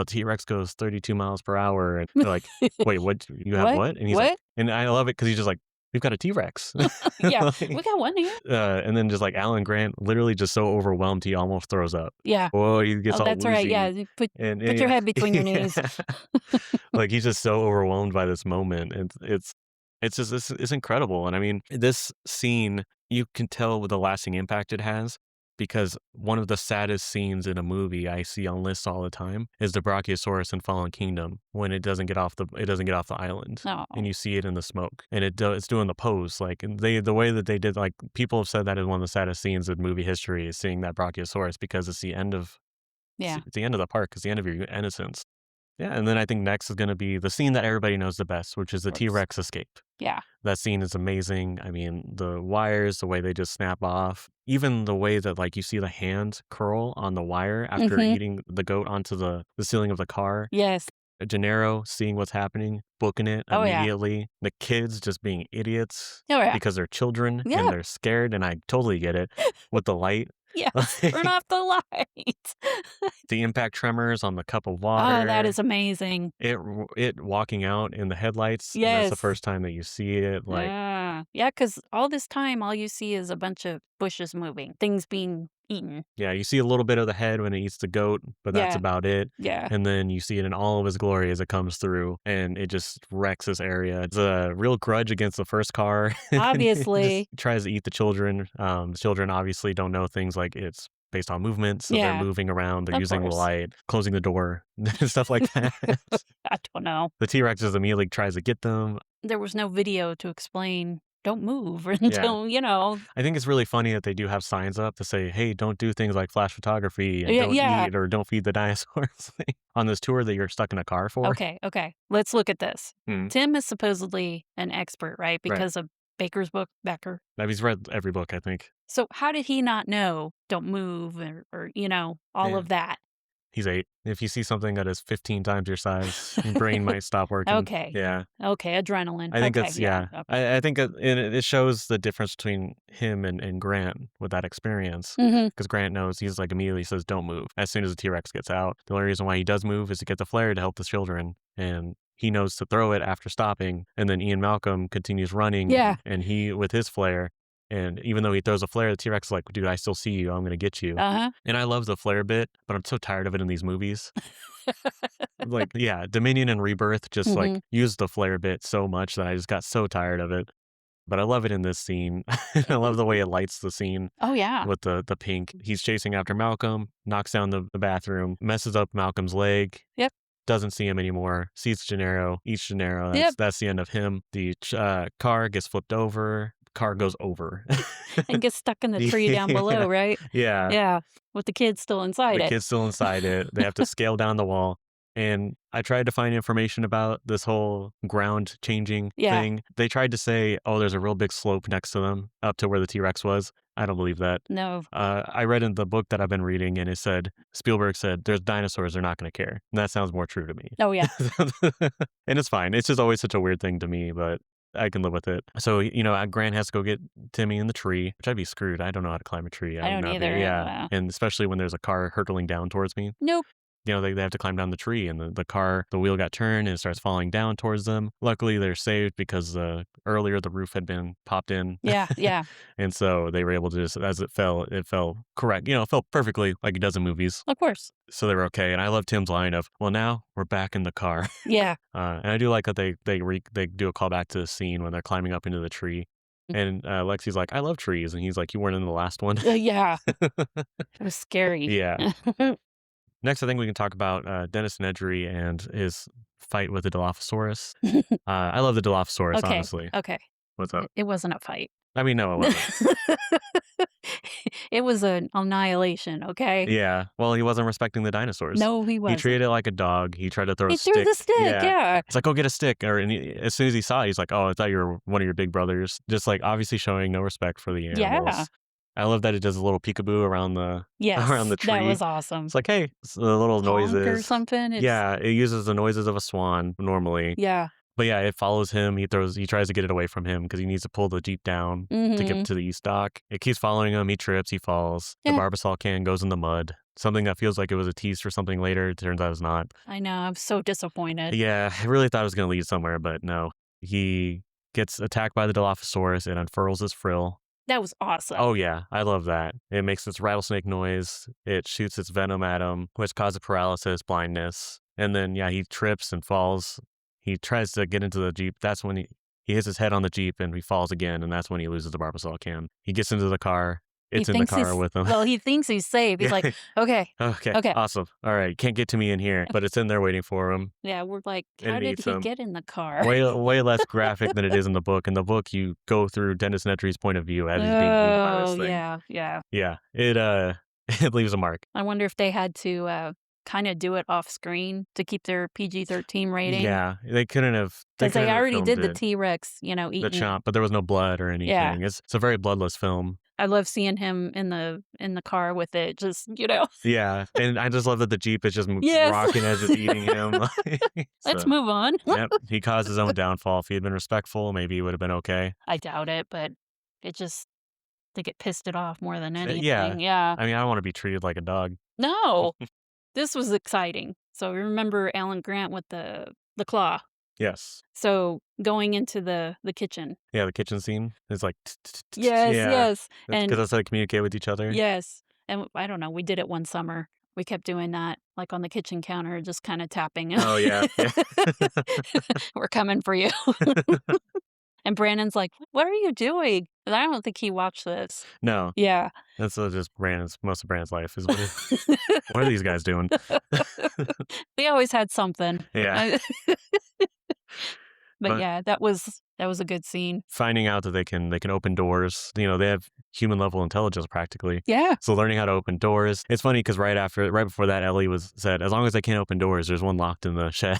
T-Rex goes 32 miles per hour," and they're like, "Wait, what? You have what?" And he's like, What? and I love it because he's just like, "We've got a T-Rex." Yeah, Like, we got one here. and then just like Alan Grant, literally just so overwhelmed he almost throws up. Yeah. Oh, he gets Oh, all that's right. woozy. Yeah, you put And your head between your knees. like he's just so overwhelmed by this moment, and it's just it's incredible. And I mean, this scene, you can tell with the lasting impact it has, because one of the saddest scenes in a movie I see on lists all the time is the Brachiosaurus in Fallen Kingdom, when it doesn't get off the island, Oh. and you see it in the smoke, and it's doing the pose, like, and the way that they did, like, people have said that is one of the saddest scenes in movie history, is seeing that Brachiosaurus, because it's the end of Yeah. it's the end of the park. It's the end of your innocence. Yeah, and then I think next is going to be the scene that everybody knows the best, which is the Of course. T-Rex escape. Yeah. That scene is amazing. I mean, the wires, the way they just snap off, even the way that, like, you see the hand curl on the wire after Mhm. eating the goat onto the ceiling of the car. Yes. Gennaro seeing what's happening, booking it Oh, yeah. immediately. The kids just being idiots Oh, yeah. because they're children Yeah. and they're scared, and I totally get it with the light. Yes. Turn off the light. The impact tremors on the cup of Oh, water. that is amazing. It walking out in the headlights. And that's the Yes. first time that you see it. Like, Yeah. Yeah, because all this time, all you see is a bunch of bushes moving, things being eaten. yeah, you see a little bit of the head when it eats the goat, but that's Yeah. about it. Yeah. And then you see it in all of its glory as it comes through, and it just wrecks this area. It's a real grudge against the first car. And it Obviously. just tries to eat the children. The children obviously don't know things like it's based on movement, so they're Yeah. moving around, they're Of using the course. light, closing the door, stuff like that. I don't know. The T-Rex just immediately tries to get them. There was no video to explain, don't move until, I think it's really funny that they do have signs up to say, "Hey, don't do things like flash photography, and don't Yeah. eat or don't feed the dinosaurs," on this tour that you're stuck in a car for. Okay. Let's look at this. Hmm. Tim is supposedly an expert, right? Because of Baker's book, Becker. Now, he's read every book, I think. So how did he not know don't move or all Yeah. of that? He's 8. If you see something that is 15 times your size, your brain might stop working. Okay. Yeah. Okay, adrenaline. I think Okay, that's, yeah. okay. I think it shows the difference between him and Grant with that experience. Mhm. Because Grant knows, he's like immediately says, don't move. As soon as the T-Rex gets out. The only reason why he does move is to get the flare to help the children. And he knows to throw it after stopping. And then Ian Malcolm continues running. Yeah. And he, with his flare, and even though he throws a flare, the T-Rex is like, dude, I still see you. I'm going to get you. Uh-huh. And I love the flare bit, but I'm so tired of it in these movies. Like, yeah, Dominion and Rebirth just like used the flare bit so much that I just got so tired of it. But I love it in this scene. I love the way it lights the scene. Oh, yeah. With the pink. He's chasing after Malcolm, knocks down the bathroom, messes up Malcolm's leg. Yep. Doesn't see him anymore. Sees Gennaro, eats Gennaro. That's the end of him. The car gets flipped over. Car goes over. And gets stuck in the tree down below, right? Yeah. Yeah. With the kids still inside it. The kid's still inside it. They have to scale down the wall. And I tried to find information about this whole ground changing thing. They tried to say, oh, there's a real big slope next to them up to where the T-Rex was. I don't believe that. No. I read in the book that I've been reading, and it said, Spielberg said, there's dinosaurs, they're not going to care. And that sounds more true to me. Oh, yeah. And it's fine. It's just always such a weird thing to me, but I can live with it. So, Grant has to go get Timmy in the tree, which I'd be screwed. I don't know how to climb a tree. I don't either. Yeah. Wow. And especially when there's a car hurtling down towards me. Nope. They have to climb down the tree, and the wheel got turned and it starts falling down towards them. Luckily, they're saved because earlier the roof had been popped in. Yeah. And so they were able to just, as it fell correct. It fell perfectly like it does in movies. Of course. So they were okay. And I love Tim's line of, well, now we're back in the car. Yeah. And I do like that they do a callback to the scene when they're climbing up into the tree. And Lexi's like, I love trees. And he's like, you weren't in the last one. Yeah. It was scary. Yeah. Next, I think we can talk about Dennis Nedry and his fight with the Dilophosaurus. I love the Dilophosaurus, honestly. Okay. What's up? It wasn't a fight. I mean, no, it wasn't. It was an annihilation, okay? Yeah. Well, he wasn't respecting the dinosaurs. No, he wasn't. He treated it like a dog. He tried to throw a stick. He threw the stick, yeah. It's like, go get a stick. As soon as he saw it, he's like, oh, I thought you were one of your big brothers. Just like obviously showing no respect for the animals. Yeah. I love that it does a little peekaboo around the tree. That was awesome. It's like, hey, it's the little noises or something. Yeah, it uses the noises of a swan normally. Yeah. But yeah, it follows him. He tries to get it away from him because he needs to pull the Jeep down to get to the East Dock. It keeps following him. He trips. He falls. The Barbasol can goes in the mud. Something that feels like it was a tease for something later. It turns out it's not. I know. I'm so disappointed. Yeah, I really thought it was going to lead somewhere, but no. He gets attacked by the Dilophosaurus and unfurls his frill. That was awesome. Oh, yeah. I love that. It makes its rattlesnake noise. It shoots its venom at him, which causes paralysis, blindness. And then, he trips and falls. He tries to get into the Jeep. That's when he hits his head on the Jeep and he falls again. And that's when he loses the Barbasol can. He gets into the car. It's in the car with him. Well, he thinks he's safe. He's like, okay. Awesome. All right. Can't get to me in here. But it's in there waiting for him. Yeah, we're like, how did he get in the car? Way less graphic than it is in the book. In the book, you go through Dennis Nedry's point of view as he's being eaten by this thing. Yeah. Yeah. It leaves a mark. I wonder if they had to kind of do it off screen to keep their PG-13 rating. Yeah, they couldn't have. Because they already did the T-Rex, eating the chomp, but there was no blood or anything. Yeah. It's a very bloodless film. I love seeing him in the car with it, just Yeah, and I just love that the Jeep is just rocking as it's eating him. Let's move on. Yep, he caused his own downfall. If he had been respectful, maybe he would have been okay. I doubt it, but I think it pissed it off more than anything. Yeah. I mean, I don't want to be treated like a dog. No, this was exciting. So remember Alan Grant with the claw. Yes. So going into the kitchen. Yeah, the kitchen scene is like. Yes. And because that's how they communicate with each other. Yes, and I don't know. We did it one summer. We kept doing that, like on the kitchen counter, just kind of tapping. Oh yeah. We're coming for you. And Brandon's like, "What are you doing?" And I don't think he watched this. No. Yeah. That's just most of Brandon's life is what are these guys doing? We always had something. Yeah. But yeah, that was a good scene. Finding out that they can open doors. They have human level intelligence practically. Yeah. So learning how to open doors. It's funny because right before that, Ellie said, as long as I can't open doors, there's one locked in the shed.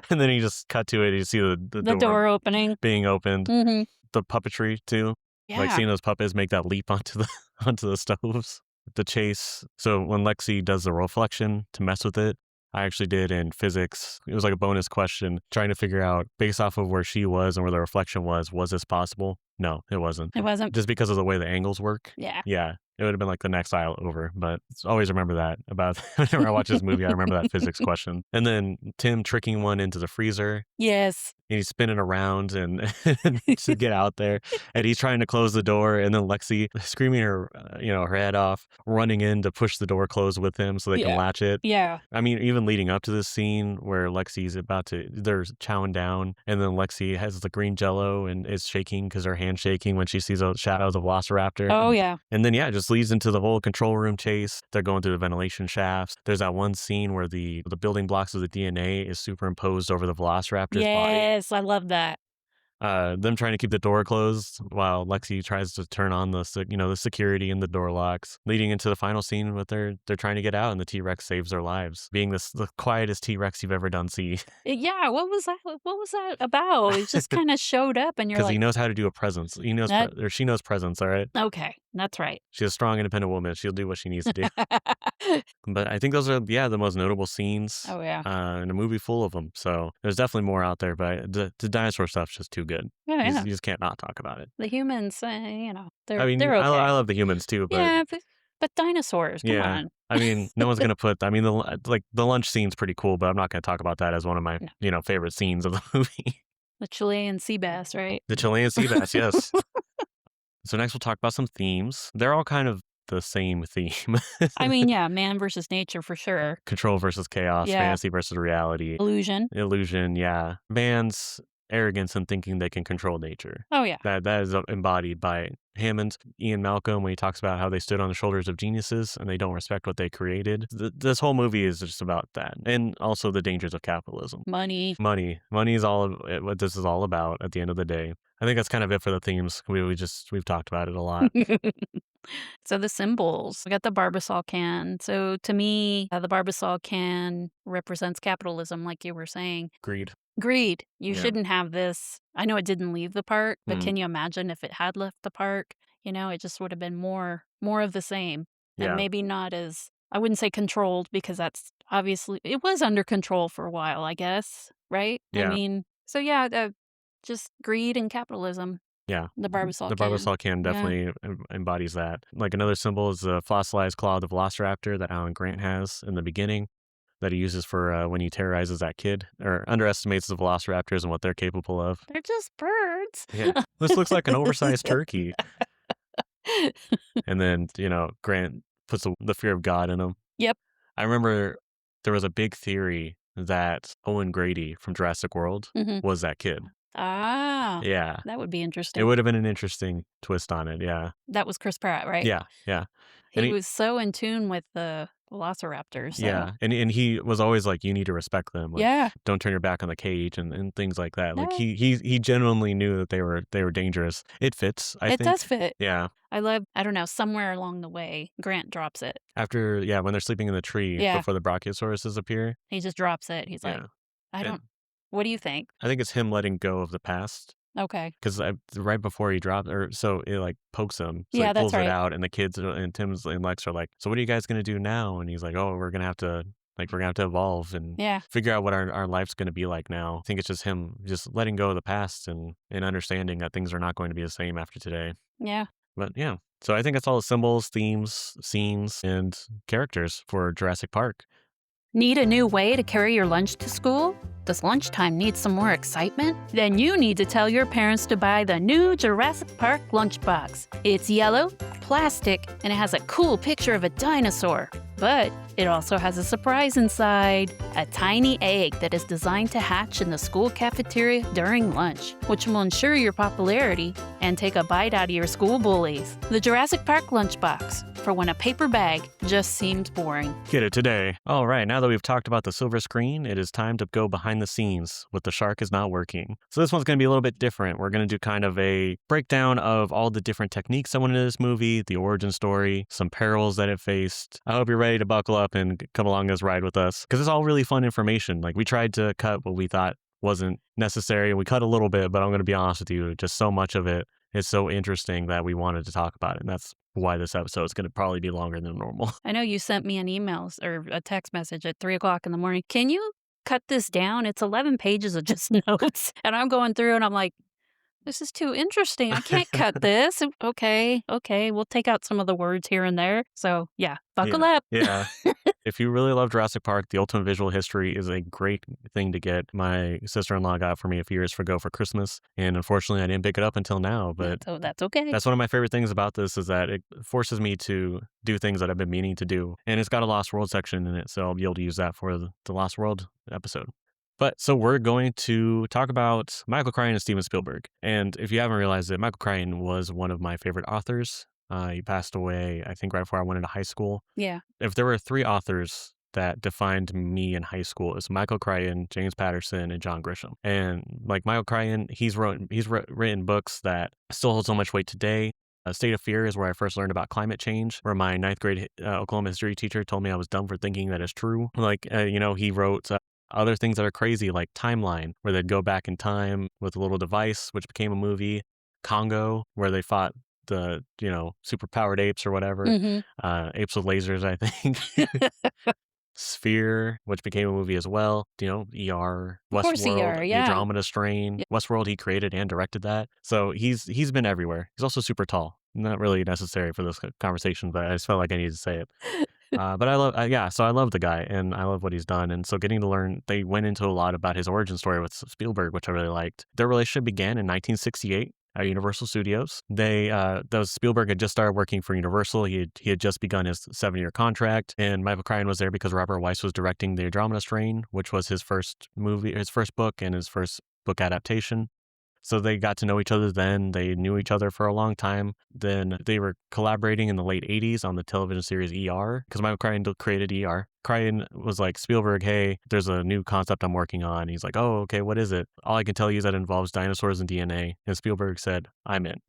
And then you just cut to it. You see the door opening, being opened. Mm-hmm. The puppetry too. Yeah. Like seeing those puppets make that leap onto the stoves. the chase. So when Lexi does the reflection to mess with it, I actually did in physics. It was like a bonus question trying to figure out based off of where she was and where the reflection was this possible? No, it wasn't. It wasn't. Just because of the way the angles work. Yeah. Yeah. It would have been like the next aisle over, but always remember that about whenever I watch this movie, I remember that physics question. And then Tim tricking one into the freezer. Yes. And he's spinning around and to get out there. And he's trying to close the door. And then Lexi screaming her, her head off, running in to push the door closed with him so they can latch it. Yeah. I mean, even leading up to this scene where Lexi's they're chowing down. And then Lexi has the green jello and is shaking because her hand's shaking when she sees a shadow of the velociraptor. Oh, yeah. And then, it just leads into the whole control room chase. They're going through the ventilation shafts. There's that one scene where the building blocks of the DNA is superimposed over the velociraptor's body. Yes, I love that. Them trying to keep the door closed while Lexi tries to turn on the security and the door locks, leading into the final scene with they're trying to get out and the T-Rex saves their lives, being the quietest T-Rex you've ever done see. Yeah, what was that about? It just kind of showed up and you're like... Because he knows how to do a presence. He knows, or she knows presence, all right? Okay, that's right. She's a strong, independent woman. She'll do what she needs to do. But I think those are, the most notable scenes. Oh, yeah. In a movie full of them. So there's definitely more out there, but the dinosaur stuff's just too good. Yeah. You just can't not talk about it. The humans, they're okay. I love the humans too, but... Yeah, but dinosaurs, come on. I mean, no one's going to put... I mean, the lunch scene's pretty cool, but I'm not going to talk about that as one of my, favorite scenes of the movie. The Chilean sea bass, right? The Chilean sea bass, yes. So next we'll talk about some themes. They're all kind of the same theme. I mean, man versus nature for sure. Control versus chaos, fantasy versus reality. Illusion, yeah. Man's arrogance and thinking they can control nature. Oh, yeah. That is embodied by Hammond, Ian Malcolm, when he talks about how they stood on the shoulders of geniuses and they don't respect what they created. This whole movie is just about that. And also the dangers of capitalism. Money is all of what this is all about at the end of the day. I think that's kind of it for the themes. We've talked about it a lot. So the symbols, we got the Barbasol can. So to me, the Barbasol can represents capitalism, like you were saying. Greed. You shouldn't have this. I know it didn't leave the park, but can you imagine if it had left the park? It just would have been more of the same. And maybe not as, I wouldn't say controlled, because that's obviously, it was under control for a while, I guess, right? Yeah. I mean, so just greed and capitalism. Yeah. The Barbasol can. The Barbasol can definitely embodies that. Like another symbol is the fossilized claw of the velociraptor that Alan Grant has in the beginning that he uses for when he terrorizes that kid or underestimates the velociraptors and what they're capable of. They're just birds. Yeah. This looks like an oversized turkey. And then, Grant puts the fear of God in him. Yep. I remember there was a big theory that Owen Grady from Jurassic World was that kid. Ah. Yeah. That would be interesting. It would have been an interesting twist on it, yeah. That was Chris Pratt, right? Yeah. He was so in tune with the velociraptors. So. Yeah. And he was always like, you need to respect them. Like, don't turn your back on the cage and things like that. Like he genuinely knew that they were dangerous. It fits, I think. It does fit. Yeah. I don't know, somewhere along the way, Grant drops it. After, when they're sleeping in the tree before the brachiosauruses appear. He just drops it. He's like, what do you think? I think it's him letting go of the past. Okay. Because right before he dropped, so it like pokes him. So yeah, he pulls that's right. it out, and the kids and Tim's and Lex are like, "So what are you guys gonna do now?" And he's like, "Oh, we're gonna have to evolve and figure out what our life's gonna be like now." I think it's just him just letting go of the past and understanding that things are not going to be the same after today. Yeah. But yeah, so I think that's all the symbols, themes, scenes, and characters for Jurassic Park. Need a new way to carry your lunch to school? Does lunchtime need some more excitement? Then you need to tell your parents to buy the new Jurassic Park lunchbox. It's yellow, plastic, and it has a cool picture of a dinosaur. But it also has a surprise inside, a tiny egg that is designed to hatch in the school cafeteria during lunch, which will ensure your popularity and take a bite out of your school bullies. The Jurassic Park lunchbox, for when a paper bag just seems boring. Get it today. All right, now that we've talked about the silver screen, it is time to go behind the scenes with The Shark Is Not Working. So this one's going to be a little bit different. We're going to do kind of a breakdown of all the different techniques that went into this movie, the origin story, some perils that it faced. I hope you're ready to buckle up and come along this ride with us, because it's all really fun information. Like, we tried to cut what we thought wasn't necessary, and we cut a little bit, but I'm going to be honest with you, just so much of it is so interesting that we wanted to talk about it, and that's why this episode is going to probably be longer than normal. I know you sent me an email or a text message at 3:00 in the morning. Can you cut this down? It's 11 pages of just notes. And I'm going through and I'm like, this is too interesting. I can't cut this. Okay. We'll take out some of the words here and there. So yeah, buckle up. Yeah. If you really love Jurassic Park, the Ultimate Visual History is a great thing to get. My sister-in-law got for me a few years ago for Christmas, and unfortunately I didn't pick it up until now, but That's okay. that's one of my favorite things about this, is that it forces me to do things that I've been meaning to do, and it's got a Lost World section in it, so I'll be able to use that for the Lost World episode. But so we're going to talk about Michael Crichton and Steven Spielberg. And if you haven't realized it, Michael Crichton was one of my favorite authors. He passed away, I think, right before I went into high school. Yeah. If there were 3 authors that defined me in high school, it's Michael Crichton, James Patterson, and John Grisham. And like Michael Crichton, he's written books that still hold so much weight today. State of Fear is where I first learned about climate change, where my 9th grade Oklahoma history teacher told me I was dumb for thinking that it's true. He wrote other things that are crazy, like Timeline, where they'd go back in time with a little device, which became a movie. Congo, where they fought the, super-powered apes or whatever. Apes with lasers, I think. Sphere, which became a movie as well. ER, Of course Westworld, ER, yeah. Andromeda Strain. Westworld, he created and directed that. So he's been everywhere. He's also super tall. Not really necessary for this conversation, but I just felt like I needed to say it. But I love the guy, and I love what he's done. And so getting to learn, they went into a lot about his origin story with Spielberg, which I really liked. Their relationship began in 1968 at Universal Studios. Spielberg had just started working for Universal. He had just begun his 7-year contract, and Michael Crichton was there because Robert Weiss was directing The Andromeda Strain, which was his first book, and his first book adaptation. So they got to know each other then. They knew each other for a long time. Then they were collaborating in the late 80s on the television series ER, because Michael Crichton created ER. Crichton was like, Spielberg, hey, there's a new concept I'm working on. He's like, oh, okay, what is it? All I can tell you is that it involves dinosaurs and DNA. And Spielberg said, I'm in.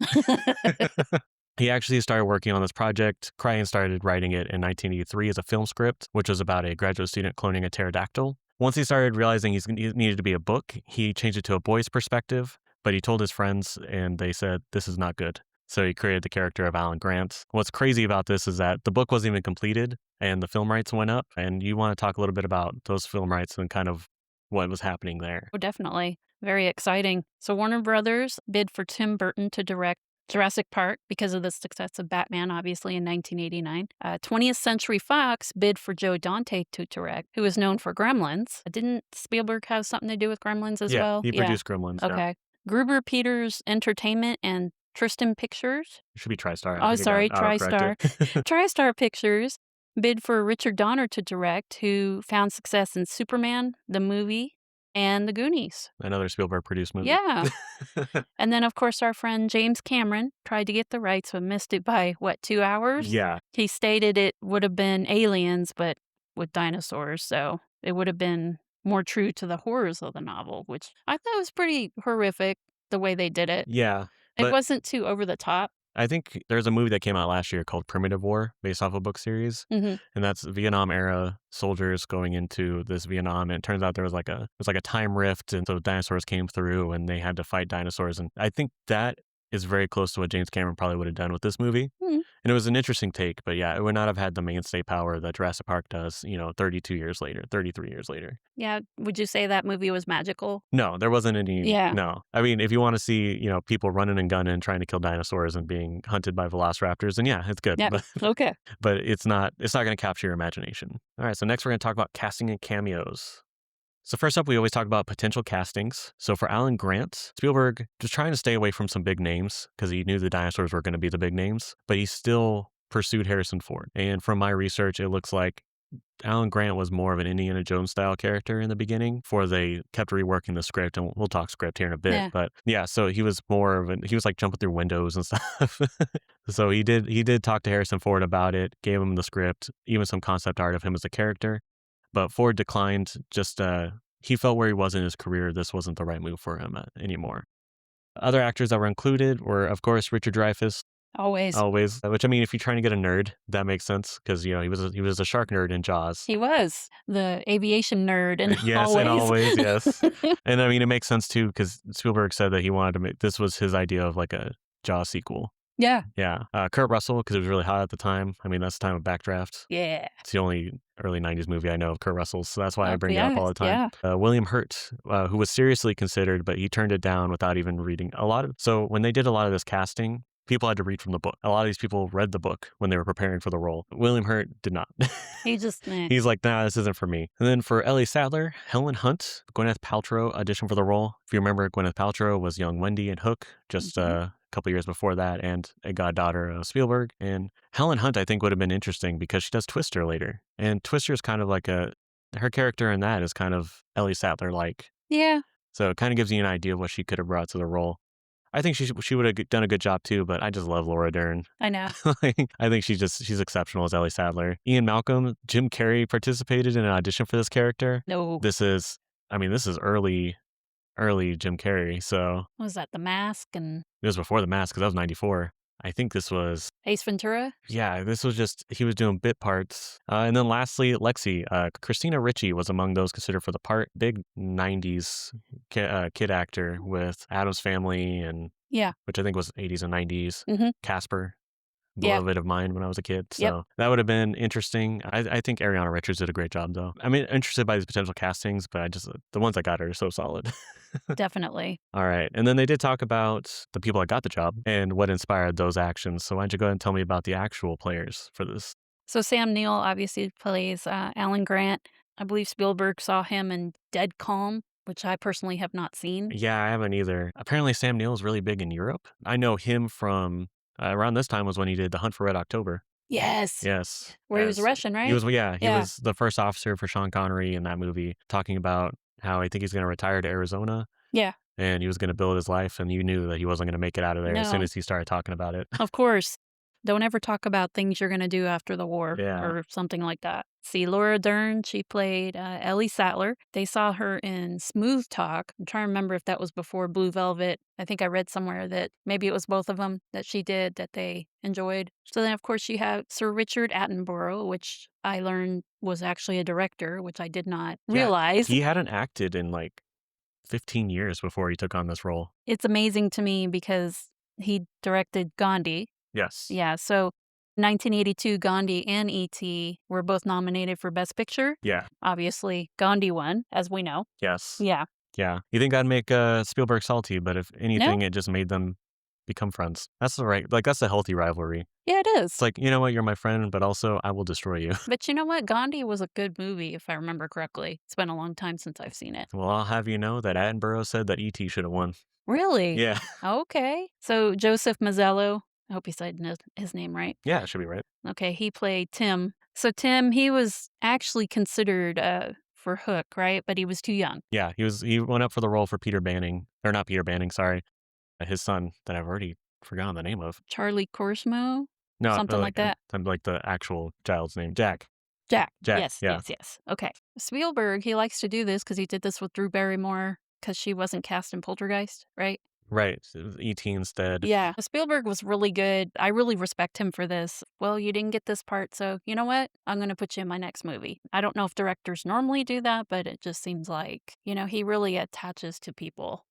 He actually started working on this project. Crichton started writing it in 1983 as a film script, which was about a graduate student cloning a pterodactyl. Once he started realizing he needed to be a book, he changed it to a boy's perspective. But he told his friends, and they said, this is not good. So he created the character of Alan Grant. What's crazy about this is that the book wasn't even completed, and the film rights went up. And you want to talk a little bit about those film rights and kind of what was happening there. Oh, definitely. Very exciting. So Warner Brothers bid for Tim Burton to direct Jurassic Park because of the success of Batman, obviously, in 1989. 20th Century Fox bid for Joe Dante to direct, who is known for Gremlins. Didn't Spielberg have something to do with Gremlins as well? He produced Gremlins. Okay. Yeah. Gruber Peters Entertainment and Tristan Pictures. It should be TriStar. Oh, sorry, TriStar. TriStar Pictures bid for Richard Donner to direct, who found success in Superman, the movie, and The Goonies. Another Spielberg-produced movie. Yeah. And then, of course, our friend James Cameron tried to get the rights, but missed it by, 2 hours? Yeah. He stated it would have been Aliens, but with dinosaurs, so it would have been more true to the horrors of the novel, which I thought was pretty horrific the way they did it. Yeah. It wasn't too over the top. I think there's a movie that came out last year called Primitive War, based off a book series. And that's Vietnam era soldiers going into this Vietnam. And it turns out there was like a time rift, and so dinosaurs came through and they had to fight dinosaurs. And I think that is very close to what James Cameron probably would have done with this movie. And it was an interesting take, but yeah, it would not have had the mainstay power that Jurassic Park does, 33 years later. Yeah. Would you say that movie was magical? No, there wasn't any. Yeah. No. I mean, if you want to see, people running and gunning, trying to kill dinosaurs and being hunted by velociraptors, then yeah, it's good. Yeah. Okay. But it's not going to capture your imagination. All right. So next we're going to talk about casting and cameos. So first up, we always talk about potential castings. So for Alan Grant, Spielberg was trying to stay away from some big names because he knew the dinosaurs were going to be the big names, but he still pursued Harrison Ford. And from my research, it looks like Alan Grant was more of an Indiana Jones style character in the beginning before they kept reworking the script, and we'll talk script here in a bit. Yeah. But yeah, so he was he was like jumping through windows and stuff. So he did talk to Harrison Ford about it, gave him the script, even some concept art of him as a character. But Ford declined. He felt where he was in his career, this wasn't the right move for him anymore. Other actors that were included were, of course, Richard Dreyfuss. Always. Which, I mean, if you're trying to get a nerd, that makes sense because, he was a shark nerd in Jaws. He was the aviation nerd and yes, Always. And Always, yes. And I mean, it makes sense too because Spielberg said that he wanted to this was his idea of like a Jaws sequel. Yeah. Yeah. Kurt Russell, because it was really hot at the time. I mean, that's the time of Backdraft. Yeah. It's the only early 90s movie I know of Kurt Russell's, so that's why I bring it up Yeah. all the time. Yeah. William Hurt, who was seriously considered, but he turned it down without even reading a lot of. So when they did a lot of this casting, people had to read from the book. A lot of these people read the book when they were preparing for the role. William Hurt did not. He just, He's like, nah, this isn't for me. And then for Ellie Sattler, Helen Hunt, Gwyneth Paltrow auditioned for the role. If you remember, Gwyneth Paltrow was young Wendy in Hook just a couple years before that, and a goddaughter of Spielberg. And Helen Hunt, I think, would have been interesting because she does Twister later. And Twister is kind of like her character in that is kind of Ellie Sattler-like. yeah. So it kind of gives you an idea of what she could have brought to the role. I think she would have done a good job too, but I just love Laura Dern. I know. I think she's exceptional as Ellie Sattler. Ian Malcolm, Jim Carrey participated in an audition for this character. No. This is early Jim Carrey. So What was that, The Mask and it was before The Mask because that was 94. I think this was, Ace Ventura? yeah, this was just, he was doing bit parts. And then lastly, Lexi, Christina Ricci was among those considered for the part. Big 90s kid actor with Addams Family, and Yeah. which I think was 80s and 90s. Mhm. Casper, Yeah. beloved of mine when I was a kid. So Yep. that would have been interesting. I think Ariana Richards did a great job though. I'm interested by these potential castings, but the ones I got are so solid. Definitely. All right. And then they did talk about the people that got the job and what inspired those actions. So why don't you go ahead and tell me about the actual players for this? So Sam Neill obviously plays Alan Grant. I believe Spielberg saw him in Dead Calm, which I personally have not seen. Yeah, I haven't either. Apparently Sam Neill is really big in Europe. I know him from around this time was when he did The Hunt for Red October. Yes. Yes. Where he was Russian, right? He was Yeah. was the first officer for Sean Connery in that movie, talking about how I think he's going to retire to Arizona. Yeah. And he was going to build his life, and you knew that he wasn't going to make it out of there as soon No. as he started talking about it. Of course. Don't ever talk about things you're going to do after the war Yeah. or something like that. See, Laura Dern, she played Ellie Sattler. They saw her in Smooth Talk. I'm trying to remember if that was before Blue Velvet. I think I read somewhere that maybe it was both of them that she did that they enjoyed. So then, of course, you have Sir Richard Attenborough, which I learned was actually a director, which I did not realize. He hadn't acted in like 15 years before he took on this role. It's amazing to me because he directed Gandhi. Yes. Yeah, so 1982, Gandhi and E.T. were both nominated for Best Picture. Yeah. Obviously, Gandhi won, as we know. Yes. Yeah. Yeah. You think I'd make Spielberg salty, but if anything, it just made them become friends. That's that's a healthy rivalry. Yeah, it is. It's like, you know what, you're my friend, but also I will destroy you. But you know what? Gandhi was a good movie, if I remember correctly. It's been a long time since I've seen it. Well, I'll have you know that Attenborough said that E.T. should have won. Really? Yeah. Okay. So Joseph Mazzello, I hope he said his name right. Yeah, it should be right. Okay, he played Tim. So Tim, he was actually considered for Hook, right? But he was too young. Yeah, he went up for the role for Peter Banning, or not Peter Banning, sorry, his son that I've already forgotten the name of. Charlie Corsmo? No, Something like that. I'm like the actual child's name, Jack. Jack. Jack, Yes. Okay. Spielberg, he likes to do this because he did this with Drew Barrymore because she wasn't cast in Poltergeist, right? Right, E.T. instead. Yeah. Spielberg was really good. I really respect him for this. Well, you didn't get this part, so you know what? I'm going to put you in my next movie. I don't know if directors normally do that, but it just seems like, he really attaches to people,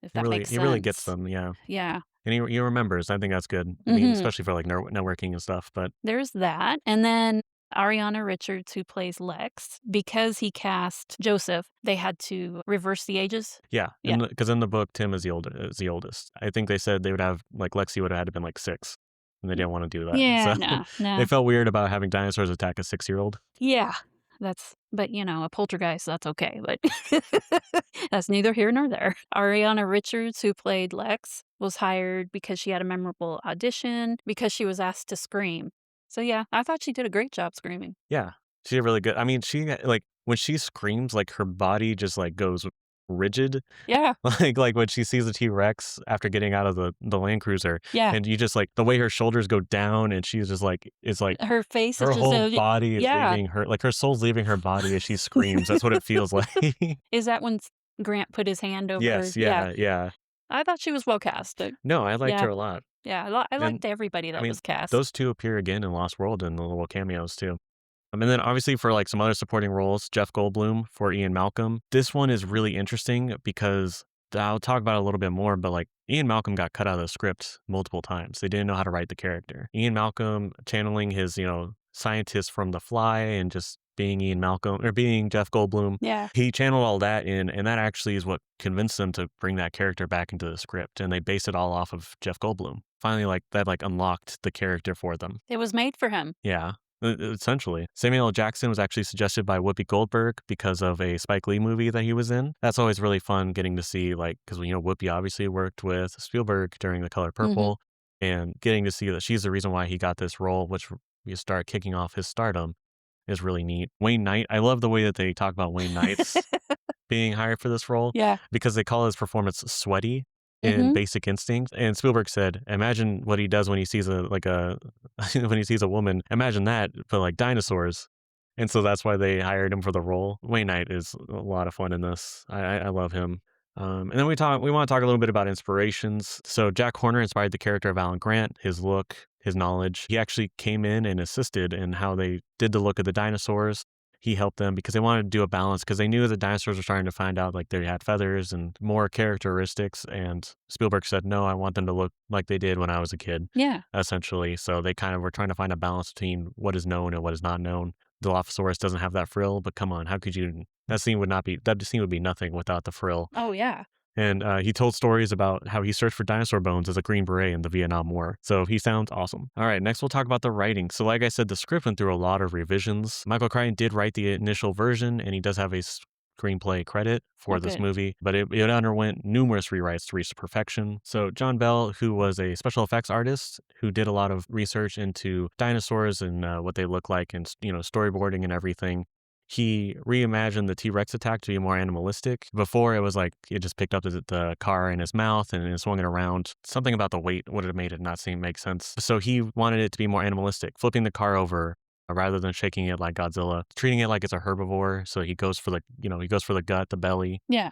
if that makes sense. He really gets them, yeah. Yeah. And he remembers. I think that's good. I mean, especially for like networking and stuff. But there's that. And then Ariana Richards, who plays Lex, because he cast Joseph, they had to reverse the ages. Yeah. Because in the book, Tim is the oldest. I think they said they would have, like, Lexi would have had to been like 6. And they didn't want to do that. Yeah, so no. They felt weird about having dinosaurs attack a 6-year-old. Yeah. But a poltergeist, that's okay. But that's neither here nor there. Ariana Richards, who played Lex, was hired because she had a memorable audition, because she was asked to scream. So yeah, I thought she did a great job screaming. Yeah, she did really good. I mean, she, like, when she screams, like, her body just, like, goes rigid. Yeah. Like when she sees the T-Rex after getting out of the Land Cruiser. Yeah. And you just, like, the way her shoulders go down and she's just like, it's like her face her is whole just body is leaving her, like her soul's leaving her body as she screams. That's what it feels like. Is that when Grant put his hand over Yes, her? yeah. I thought she was well cast. No, I liked her a lot. Yeah, I liked everybody that was cast. Those two appear again in Lost World in the little cameos too. And then obviously for like some other supporting roles, Jeff Goldblum for Ian Malcolm. This one is really interesting because I'll talk about it a little bit more, but like Ian Malcolm got cut out of the script multiple times. They didn't know how to write the character. Ian Malcolm channeling his, scientist from The Fly and just being Ian Malcolm or being Jeff Goldblum. Yeah. He channeled all that in, and that actually is what convinced them to bring that character back into the script. And they based it all off of Jeff Goldblum. Finally, like that, like unlocked the character for them. It was made for him. Yeah. Essentially, Samuel L. Jackson was actually suggested by Whoopi Goldberg because of a Spike Lee movie that he was in. That's always really fun getting to see, like, because Whoopi obviously worked with Spielberg during The Color Purple, and getting to see that she's the reason why he got this role, which you start kicking off his stardom, is really neat. Wayne Knight, I love the way that they talk about Wayne Knight's being hired for this role. Yeah. Because they call his performance sweaty in Basic Instinct. And Spielberg said, imagine what he does when he sees when he sees a woman. Imagine that, but like dinosaurs. And so that's why they hired him for the role. Wayne Knight is a lot of fun in this. I love him. And then we want to talk a little bit about inspirations. So Jack Horner inspired the character of Alan Grant, his look, his knowledge. He actually came in and assisted in how they did the look of the dinosaurs. He helped them because they wanted to do a balance because they knew the dinosaurs were starting to find out like they had feathers and more characteristics. And Spielberg said, no, I want them to look like they did when I was a kid. Yeah. Essentially. So they kind of were trying to find a balance between what is known and what is not known. Dilophosaurus doesn't have that frill, but come on, how could you? That scene would be nothing without the frill. Oh, yeah. And he told stories about how he searched for dinosaur bones as a Green Beret in the Vietnam War. So he sounds awesome. All right, next we'll talk about the writing. So like I said, the script went through a lot of revisions. Michael Crichton did write the initial version, and he does have a screenplay credit for this movie, but it underwent numerous rewrites to reach perfection. So John Bell, who was a special effects artist who did a lot of research into dinosaurs and what they look like and, storyboarding and everything, he reimagined the T-Rex attack to be more animalistic. Before, it was like it just picked up the car in his mouth and it swung it around. Something about the weight would have made it not seem make sense. So he wanted it to be more animalistic, flipping the car over rather than shaking it like Godzilla, treating it like it's a herbivore. So he goes for the gut, the belly. Yeah.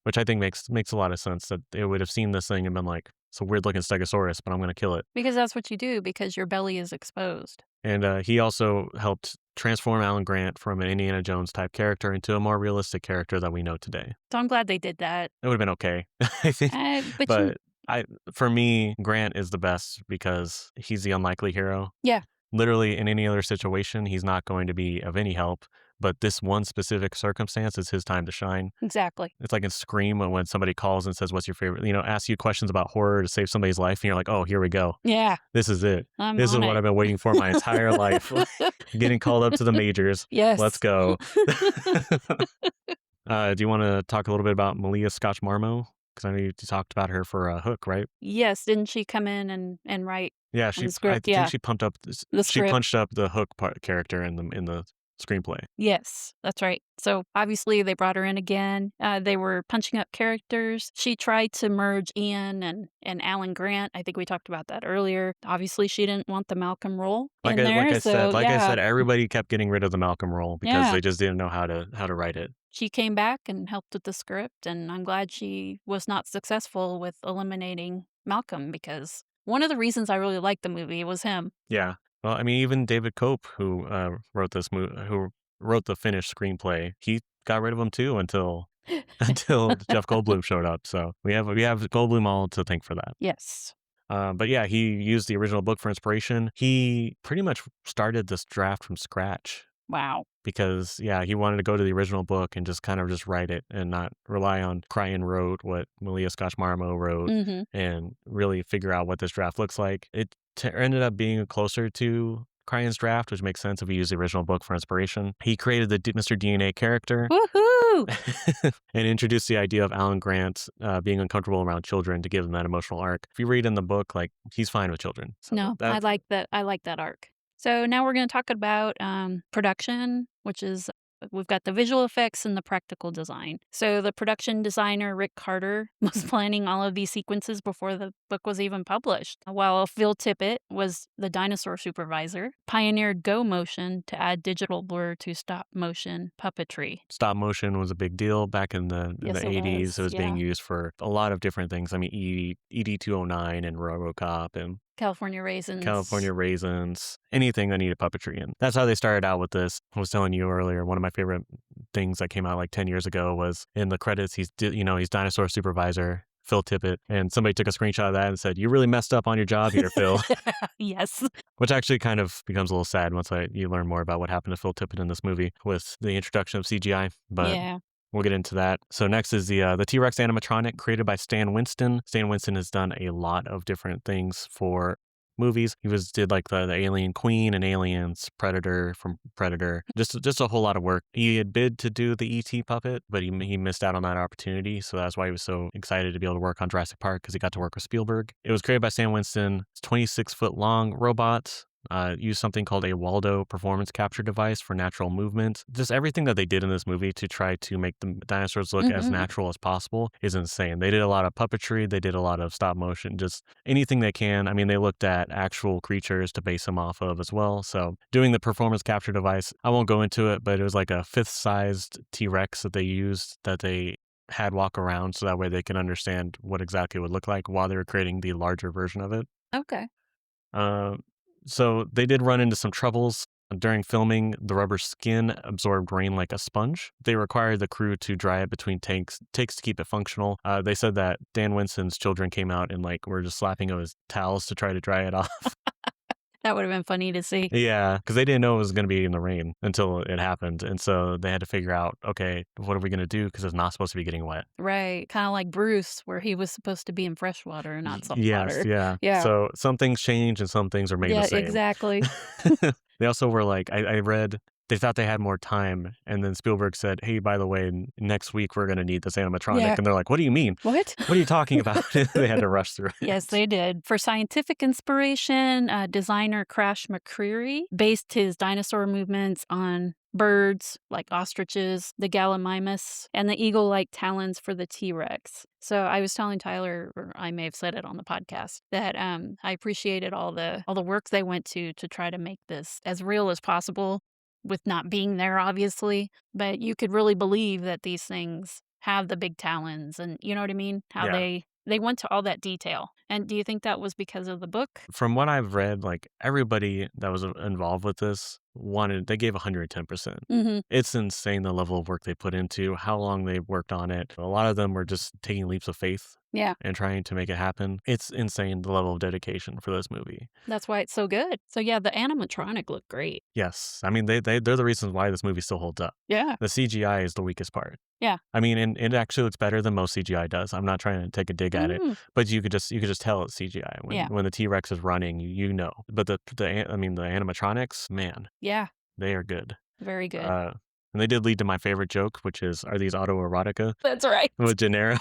Which I think makes a lot of sense, that it would have seen this thing and been like, it's a weird looking Stegosaurus, but I'm going to kill it. Because that's what you do, because your belly is exposed. And he also helped transform Alan Grant from an Indiana Jones type character into a more realistic character that we know today. So I'm glad they did that. It would have been okay, I think. For me, Grant is the best because he's the unlikely hero. Yeah. Literally, in any other situation, he's not going to be of any help. But this one specific circumstance is his time to shine. Exactly. It's like in Scream when somebody calls and says, what's your favorite, asks you questions about horror to save somebody's life. And you're like, oh, here we go. Yeah. This is it. This is what I've been waiting for my entire life. Getting called up to the majors. Yes. Let's go. Do you want to talk a little bit about Malia Scotch-Marmo? Because I know you talked about her for Hook, right? Yes. Didn't she come in and write? Yeah, the script, I think she pumped up she punched up the Hook character in the screenplay. Yes, that's right. So obviously they brought her in again. They were punching up characters. She tried to merge Ian and Alan Grant. I think we talked about that earlier. Obviously she didn't want the Malcolm role in there. I said, everybody kept getting rid of the Malcolm role because they just didn't know how to write it. She came back and helped with the script, and I'm glad she was not successful with eliminating Malcolm, because one of the reasons I really liked the movie was him. Yeah. Well, I mean, even David Cope, who wrote this movie, who wrote the finished screenplay, he got rid of him too until Jeff Goldblum showed up. So we have Goldblum all to thank for that. Yes. But yeah, he used the original book for inspiration. He pretty much started this draft from scratch. Wow. Because, he wanted to go to the original book and just kind of just write it and not rely on Crichton wrote what Malia Scotch-Marmo wrote and really figure out what this draft looks like. It ended up being closer to Crichton's draft, which makes sense if you use the original book for inspiration. He created the Mr. DNA character. Woohoo! And introduced the idea of Alan Grant being uncomfortable around children to give him that emotional arc. If you read in the book, like, he's fine with children. So no, I like that. I like that arc. So now we're going to talk about production, which is we've got the visual effects and the practical design. So the production designer, Rick Carter, was planning all of these sequences before the book was even published, while Phil Tippett was the dinosaur supervisor, pioneered Go Motion to add digital blur to stop motion puppetry. Stop motion was a big deal back in the 80s. It was being used for a lot of different things. I mean, ED209 and RoboCop and California Raisins, anything that needed puppetry in. That's how they started out with this. I was telling you earlier, one of my favorite things that came out like 10 years ago was in the credits, he's dinosaur supervisor, Phil Tippett. And somebody took a screenshot of that and said, "You really messed up on your job here, Phil." Yes. Which actually kind of becomes a little sad once you learn more about what happened to Phil Tippett in this movie with the introduction of CGI. But yeah. we'll get into that. So next is the T-Rex animatronic created by Stan Winston. Stan Winston has done a lot of different things for movies. He did like the Alien Queen and Aliens, Predator from Predator, just a whole lot of work. He had bid to do the E.T. puppet, but he missed out on that opportunity. So that's why he was so excited to be able to work on Jurassic Park, because he got to work with Spielberg. It was created by Stan Winston. It's 26-foot long robot. Used something called a Waldo performance capture device for natural movement. Just everything that they did in this movie to try to make the dinosaurs look as natural as possible is insane. They did a lot of puppetry. They did a lot of stop motion, just anything they can. I mean, they looked at actual creatures to base them off of as well. So doing the performance capture device, I won't go into it, but it was like a fifth-sized T-Rex that they used, that they had walk around so that way they can understand what exactly it would look like while they were creating the larger version of it. Okay. So they did run into some troubles. During filming, the rubber skin absorbed rain like a sponge. They required the crew to dry it between takes to keep it functional. They said that Dan Winston's children came out and were just slapping him with towels to try to dry it off. That would have been funny to see. Yeah, because they didn't know it was going to be in the rain until it happened. And so they had to figure out, okay, what are we going to do? Because it's not supposed to be getting wet. Right. Kind of like Bruce, where he was supposed to be in fresh water and not salt Yes, water. yeah. Yeah. So some things change and some things are made the same. Exactly. They also were I read they thought they had more time, and then Spielberg said, "Hey, by the way, next week we're going to need this animatronic." Yeah. And they're like, "What do you mean? What? What are you talking about?" They had to rush through it. Yes, they did. For scientific inspiration, designer Crash McCreary based his dinosaur movements on birds like ostriches, the gallimimus, and the eagle-like talons for the T-Rex. So I was telling Tyler, or I may have said it on the podcast, that I appreciated all the work they went to try to make this as real as possible, with not being there, obviously. But you could really believe that these things have the big talons, and you know what I mean? How Yeah. they went to all that detail. And do you think that was because of the book? From what I've read, everybody that was involved with this they gave 110%. Mm-hmm. It's insane the level of work they put into, how long they worked on it. A lot of them were just taking leaps of faith. Yeah. And trying to make it happen. It's insane, the level of dedication for this movie. That's why it's so good. So yeah, the animatronic looked great. Yes. I mean, they're the reasons why this movie still holds up. Yeah. The CGI is the weakest part. Yeah. I mean, and it actually looks better than most CGI does. I'm not trying to take a dig at it, but you could just tell it's CGI when the T-Rex is running. You know. But the animatronics, man. Yeah. They are good. Very good. And they did lead to my favorite joke, which is, are these auto-erotica? That's right. With Gennaro.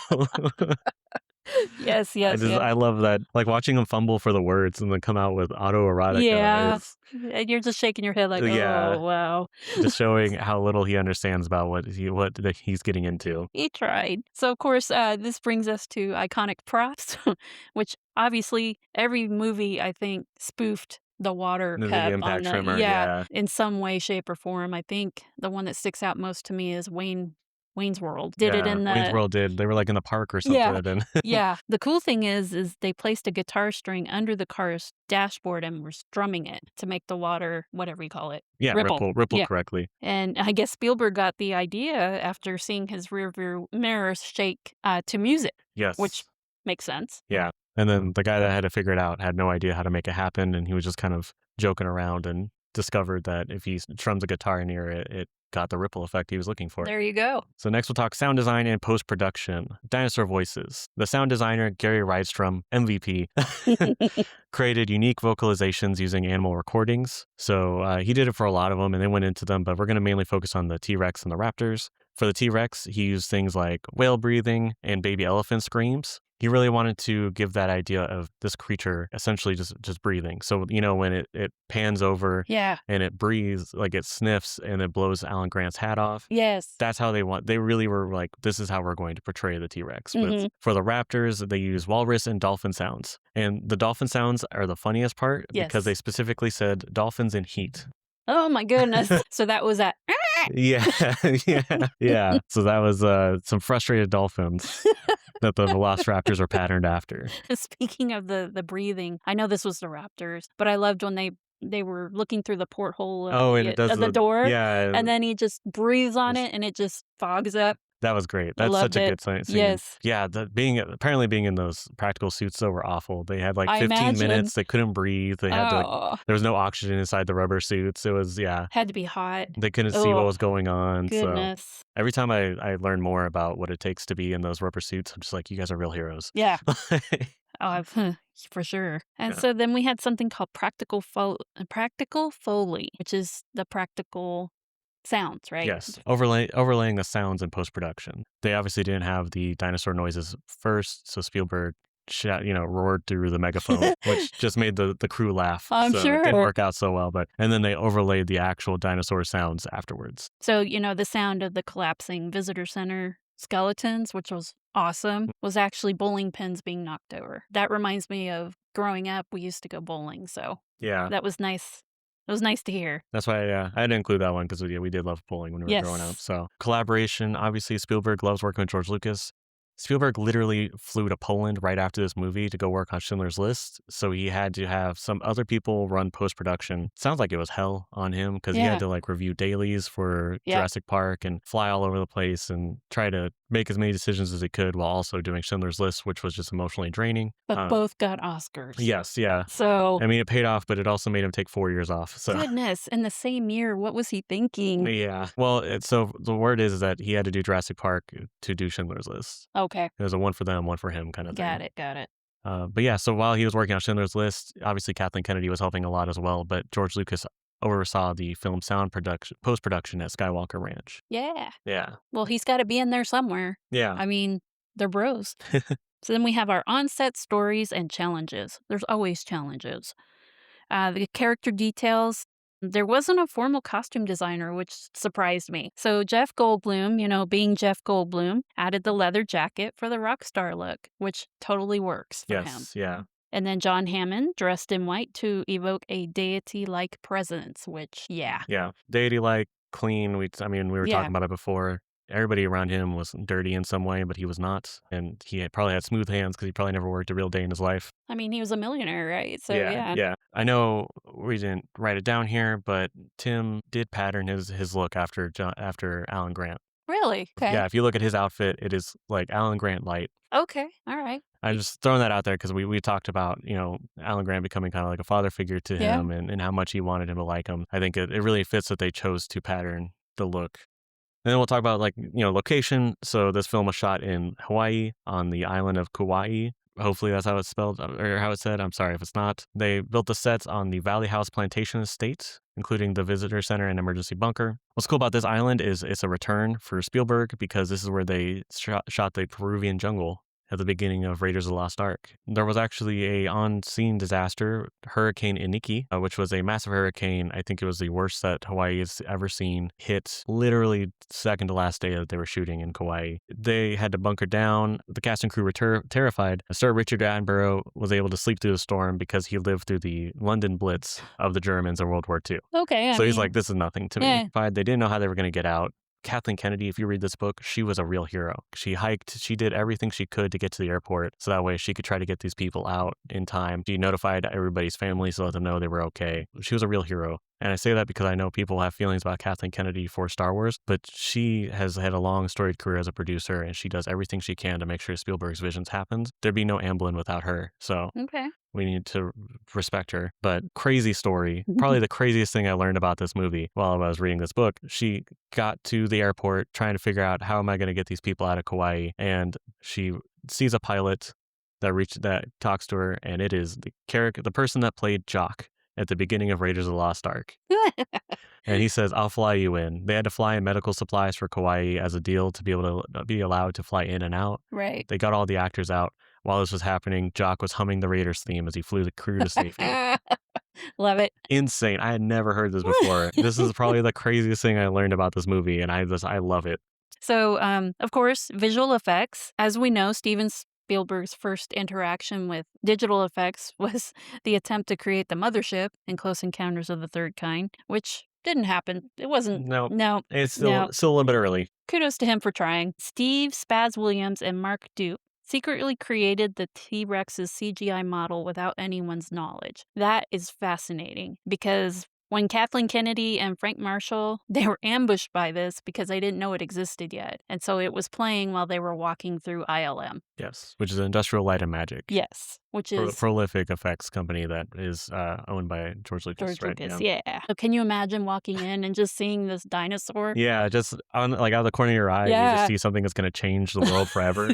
Yes. I love that. Watching him fumble for the words and then come out with auto-erotica. Yeah. And you're just shaking your head like, Yeah. oh, wow. Just showing how little he understands about what he's getting into. He tried. So, of course, this brings us to iconic props, which obviously every movie, I think, spoofed the water The cup impact on trimmer, in some way, shape, or form. I think the one that sticks out most to me is Wayne's World. Did it in the Wayne's World did. They were in the park or something. Yeah. Yeah. The cool thing is they placed a guitar string under the car's dashboard and were strumming it to make the water, whatever you call it. Yeah, ripple Yeah. correctly. And I guess Spielberg got the idea after seeing his rearview mirror shake to music. Yes. Which makes sense. Yeah. And then the guy that had to figure it out had no idea how to make it happen, and he was just kind of joking around and discovered that if he strums a guitar near it, it got the ripple effect he was looking for. There you go. So next we'll talk sound design and post-production. Dinosaur voices. The sound designer, Gary Rydstrom, MVP, created unique vocalizations using animal recordings. So he did it for a lot of them, and they went into them, but we're going to mainly focus on the T-Rex and the Raptors. For the T-Rex, he used things like whale breathing and baby elephant screams. He really wanted to give that idea of this creature essentially just breathing. So, when it pans over and it breathes, it sniffs and it blows Alan Grant's hat off. Yes. That's how they really were this is how we're going to portray the T-Rex. For the Raptors, they use walrus and dolphin sounds. And the dolphin sounds are the funniest part because they specifically said dolphins in heat. Oh my goodness. So that was that. Yeah. So that was some frustrated dolphins that the velociraptors are patterned after. Speaking of the breathing, I know this was the Raptors, but I loved when they they were looking through the porthole of Oh, and it does of the the door, yeah, and then he just breathes on yes. it, and it just fogs up. That was great. I That's loved such a it. good scene. Yes, Yeah, apparently being in those practical suits though were awful. They had like I 15 imagine. minutes. They couldn't breathe. They had to like Oh, there was no oxygen inside the rubber suits. It was yeah. had to be hot. They couldn't see what Oh, was going on. So goodness. every time I learn more about what it takes to be in those rubber suits, I'm just like, you guys are real heroes. Yeah. Oh, for sure. And Yeah. so then we had something called practical foley, which is the practical sounds, right? Yes, overlaying the sounds in post production. They obviously didn't have the dinosaur noises first, so Spielberg roared through the megaphone, which just made the crew laugh. I'm So it didn't sure. work out so well, but and then they overlaid the actual dinosaur sounds afterwards. So, the sound of the collapsing visitor center skeletons, which was awesome, was actually bowling pins being knocked over. That reminds me of growing up, we used to go bowling, so Yeah, that was nice. It was nice to hear. that's why I had to include that one because we did love bowling when we were growing up. Yes. So collaboration, obviously Spielberg loves working with George Lucas. Spielberg literally flew to Poland right after this movie to go work on Schindler's List, so he had to have some other people run post-production. Sounds like it was hell on him because he had Yeah. to like review dailies for Yeah. Jurassic Park and fly all over the place and try to make as many decisions as he could while also doing Schindler's List, which was just emotionally draining. But both got Oscars. Yes, yeah. So, I mean, it paid off, but it also made him take 4 years off. So goodness, in the same year, what was he thinking? yeah. Well, so the word is that he had to do Jurassic Park to do Schindler's List. Okay, It was a one for them, one for him kind of thing. got it. But yeah, so while he was working on Schindler's List, obviously Kathleen Kennedy was helping a lot as well. But George Lucas oversaw the film post production at Skywalker Ranch. Yeah. Yeah, Well, he's got to be in there somewhere. yeah, I mean, they're bros. So then we have our on-set stories and challenges. There's always challenges. The character details. There wasn't a formal costume designer, which surprised me. So Jeff Goldblum, being Jeff Goldblum, added the leather jacket for the rock star look, which totally works for him. yes, yeah, And then John Hammond dressed in white to evoke a deity-like presence, which, yeah. yeah. Deity-like, clean. We were Yeah. talking about it before. Everybody around him was dirty in some way, but he was not, and probably had smooth hands because he probably never worked a real day in his life. I mean, he was a millionaire, right? So, yeah. I know we didn't write it down here, but Tim did pattern his look after Alan Grant. Really? Okay. Yeah, if you look at his outfit, it is like Alan Grant light. Okay. All right. I'm just throwing that out there because we talked about, Alan Grant becoming kind of like a father figure to Yeah. him and how much he wanted him to like him. I think it really fits that they chose to pattern the look. And then we'll talk about location. So this film was shot in Hawaii on the island of Kauai. Hopefully that's how it's spelled or how it's said. I'm sorry if it's not. They built the sets on the Valley House Plantation Estate, including the visitor center and emergency bunker. What's cool about this island is it's a return for Spielberg because this is where they shot the Peruvian jungle at the beginning of Raiders of the Lost Ark. There was actually a on-scene disaster, Hurricane Iniki, which was a massive hurricane. I think it was the worst that Hawaii has ever seen. Hit literally second to last day that they were shooting in Kauai. They had to bunker down. The cast and crew were terrified. Sir Richard Attenborough was able to sleep through the storm because he lived through the London Blitz of the Germans in World War II. Okay. So he's like, this is nothing to yeah. me. But they didn't know how they were going to get out. Kathleen Kennedy, if you read this book, she was a real hero. She hiked, she did everything she could to get to the airport so that way she could try to get these people out in time. She notified everybody's families to let them know they were okay. She was a real hero. And I say that because I know people have feelings about Kathleen Kennedy for Star Wars, but she has had a long storied career as a producer and she does everything she can to make sure Spielberg's visions happens. There'd be no Amblin without her. So Okay. we need to respect her. But crazy story. Probably the craziest thing I learned about this movie while I was reading this book. She got to the airport trying to figure out how am I going to get these people out of Kauai. And she sees a pilot that talks to her. And it is the person that played Jock at the beginning of Raiders of the Lost Ark. And he says, I'll fly you in. They had to fly in medical supplies for Kauai as a deal to be able to be allowed to fly in and out. Right. They got all the actors out. While this was happening, Jock was humming the Raiders theme as he flew the crew to safety. Love it. Insane. I had never heard this before. This is probably the craziest thing I learned about this movie, and I love it. So, of course, visual effects. As we know, Steven Spielberg's first interaction with digital effects was the attempt to create the mothership in Close Encounters of the Third Kind, which didn't happen. It wasn't. No. It's still a little bit early. Kudos to him for trying. Steve Spaz Williams and Mark Duke secretly created the T Rex's CGI model without anyone's knowledge. That is fascinating because when Kathleen Kennedy and Frank Marshall, they were ambushed by this because they didn't know it existed yet. And so it was playing while they were walking through ILM. Yes, which is Industrial Light and Magic. Yes, which is Prolific effects company that is owned by George Lucas, George right? Lucas. Yeah. So can you imagine walking in and just seeing this dinosaur? Yeah, just on like out of the corner of your eye, you just Yeah. see something that's going to change the world forever.